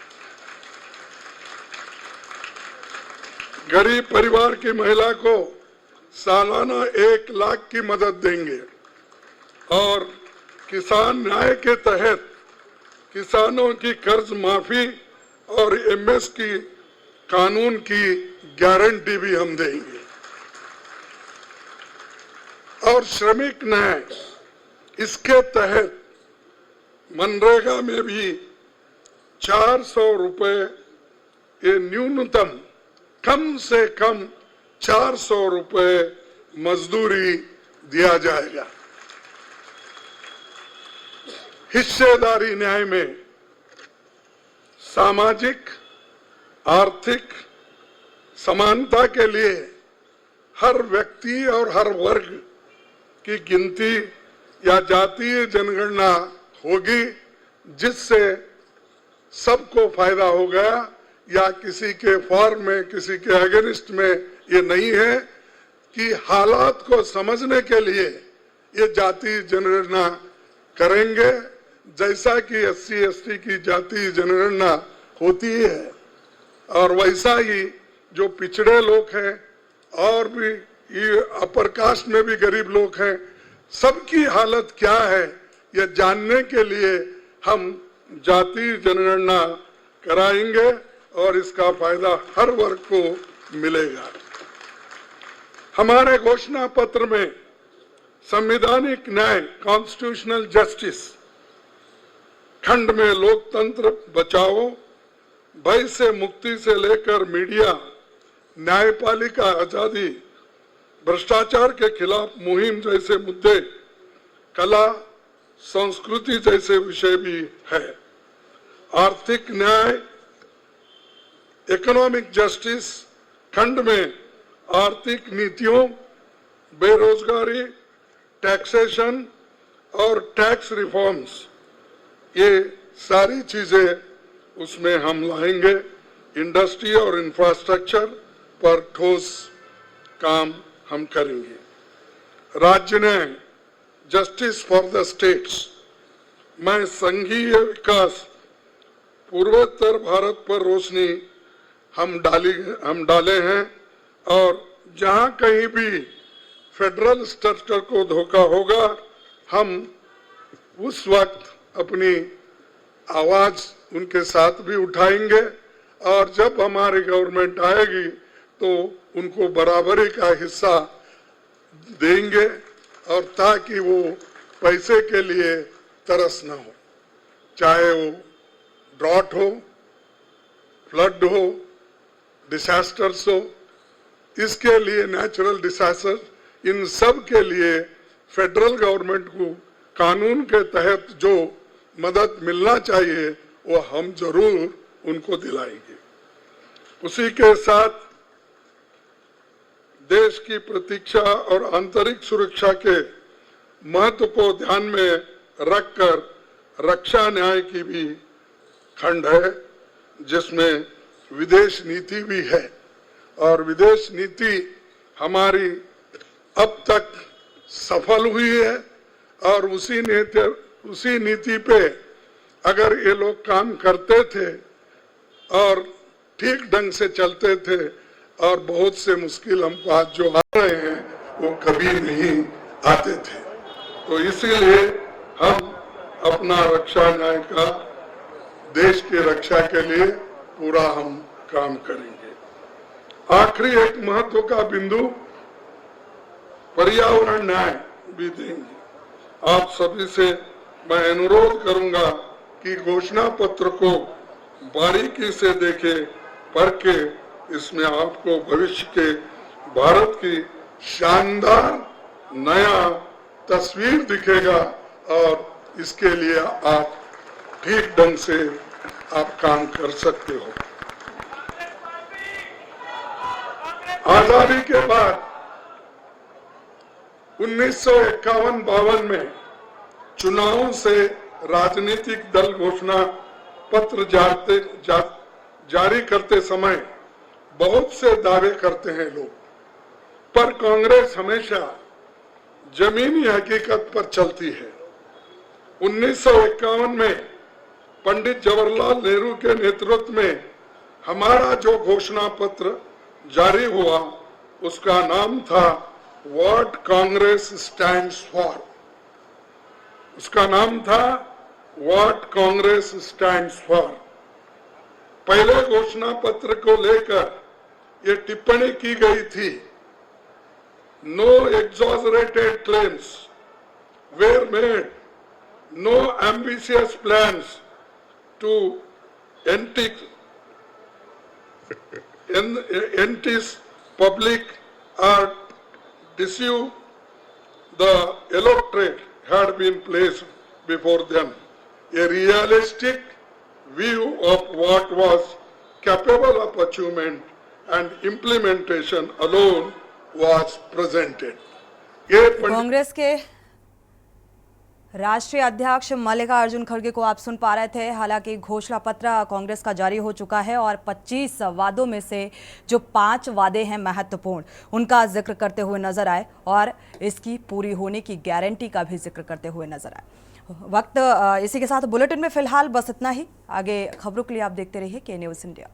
गरीब परिवार की महिला को सालाना 1 लाख की मदद देंगे और किसान न्याय के तहत किसानों की कर्ज माफी और एमएस की कानून की गारंटी भी हम देंगे। और श्रमिक न्याय, इसके तहत मनरेगा में भी 400 रुपए, ये न्यूनतम कम से कम 400 रुपए मजदूरी दिया जाएगा। हिस्सेदारी न्याय में सामाजिक आर्थिक समानता के लिए हर व्यक्ति और हर वर्ग की गिनती या जातीय जनगणना होगी, जिससे सबको फायदा होगा, या किसी के फॉर में किसी के अगेंस्ट में ये नहीं है कि हालात को समझने के लिए ये जातीय जनगणना करेंगे, जैसा कि SC ST की जातीय जनगणना होती है और वैसा ही जो पिछड़े लोग हैं और भी ये अपर कास्ट में भी गरीब लोग हैं, सबकी हालत क्या है ये जानने के लिए हम जातीय जनगणना कराएंगे और इसका फायदा हर वर्ग को मिलेगा। हमारे घोषणा पत्र में संवैधानिक न्याय, कॉन्स्टिट्यूशनल जस्टिस खंड में लोकतंत्र बचाओ, भय से मुक्ति से लेकर मीडिया, न्यायपालिका आजादी, भ्रष्टाचार के खिलाफ मुहिम जैसे मुद्दे, कला संस्कृति जैसे विषय भी है। आर्थिक न्याय, इकोनॉमिक जस्टिस खंड में आर्थिक नीतियों, बेरोजगारी, टैक्सेशन और टैक्स रिफॉर्म्स, ये सारी चीजें उसमें हम लाएंगे। इंडस्ट्री और इंफ्रास्ट्रक्चर पर ठोस काम हम करेंगे। राज्य न्याय, जस्टिस फॉर द स्टेट्स, मैं संघीय विकास पूर्वोत्तर भारत पर रोशनी हम डाले हैं और जहां कहीं भी फेडरल स्ट्रक्चर को धोखा होगा हम उस वक्त अपनी आवाज उनके साथ भी उठाएंगे और जब हमारी गवर्नमेंट आएगी तो उनको बराबरी का हिस्सा देंगे और ताकि वो पैसे के लिए तरस न हो, चाहे वो ड्रॉट हो, फ्लड हो, डिसास्टर्स हो, इसके लिए नेचुरल डिसास्टर, इन सब के लिए फेडरल गवर्नमेंट को कानून के तहत जो मदद मिलना चाहिए वो हम जरूर उनको दिलाएंगे। उसी के साथ देश की प्रतीक्षा और आंतरिक सुरक्षा के महत्व को ध्यान में रखकर रक्षा न्याय की भी खंड है, जिसमें विदेश नीति भी है और विदेश नीति हमारी अब तक सफल हुई है और उसी नीति पे अगर ये लोग काम करते थे और ठीक ढंग से चलते थे और बहुत से मुश्किल हमको आज जो आ रहे हैं वो कभी नहीं आते थे। तो इसीलिए हम अपना रक्षा न्याय का देश की रक्षा के लिए पूरा हम काम करेंगे। आखिरी एक महत्व का बिंदु पर्यावरण न्याय भी देंगे। आप सभी से मैं अनुरोध करूंगा कि घोषणा पत्र को बारीकी से देखे, पढ़ के इसमें आपको भविष्य के भारत की शानदार नया तस्वीर दिखेगा और इसके लिए आप ठीक ढंग से आप काम कर सकते हो। आजादी के बाद 1951-52 में चुनावों से राजनीतिक दल घोषणा पत्र जारी करते समय बहुत से दावे करते हैं लोग, पर कांग्रेस हमेशा जमीनी हकीकत पर चलती है। 1951 में पंडित जवाहरलाल नेहरू के नेतृत्व में हमारा जो घोषणा पत्र जारी हुआ उसका नाम था व्हाट कांग्रेस स्टैंड्स फॉर। उसका नाम था व्हाट कांग्रेस स्टैंड्स फॉर। पहले घोषणा पत्र को लेकर ये टिप्पणी की गई थी, no exaggerated claims were made, no ambitious plans to entice public or deceive the electorate had been placed before them. A realistic view of what was capable of achievement and implementation alone was presented. Congress के राष्ट्रीय अध्यक्ष मल्लिकार्जुन खड़गे को आप सुन पा रहे थे। हालांकि घोषणा पत्र कांग्रेस का जारी हो चुका है और 25 वादों में से जो 5 वादे हैं महत्वपूर्ण, उनका जिक्र करते हुए नजर आए और इसकी पूरी होने की गारंटी का भी जिक्र करते हुए नजर आए। वक्त इसी के साथ बुलेटिन में फिलहाल बस इतना ही। आगे खबरों के लिए आप देखते रहिए के न्यूज़ इंडिया।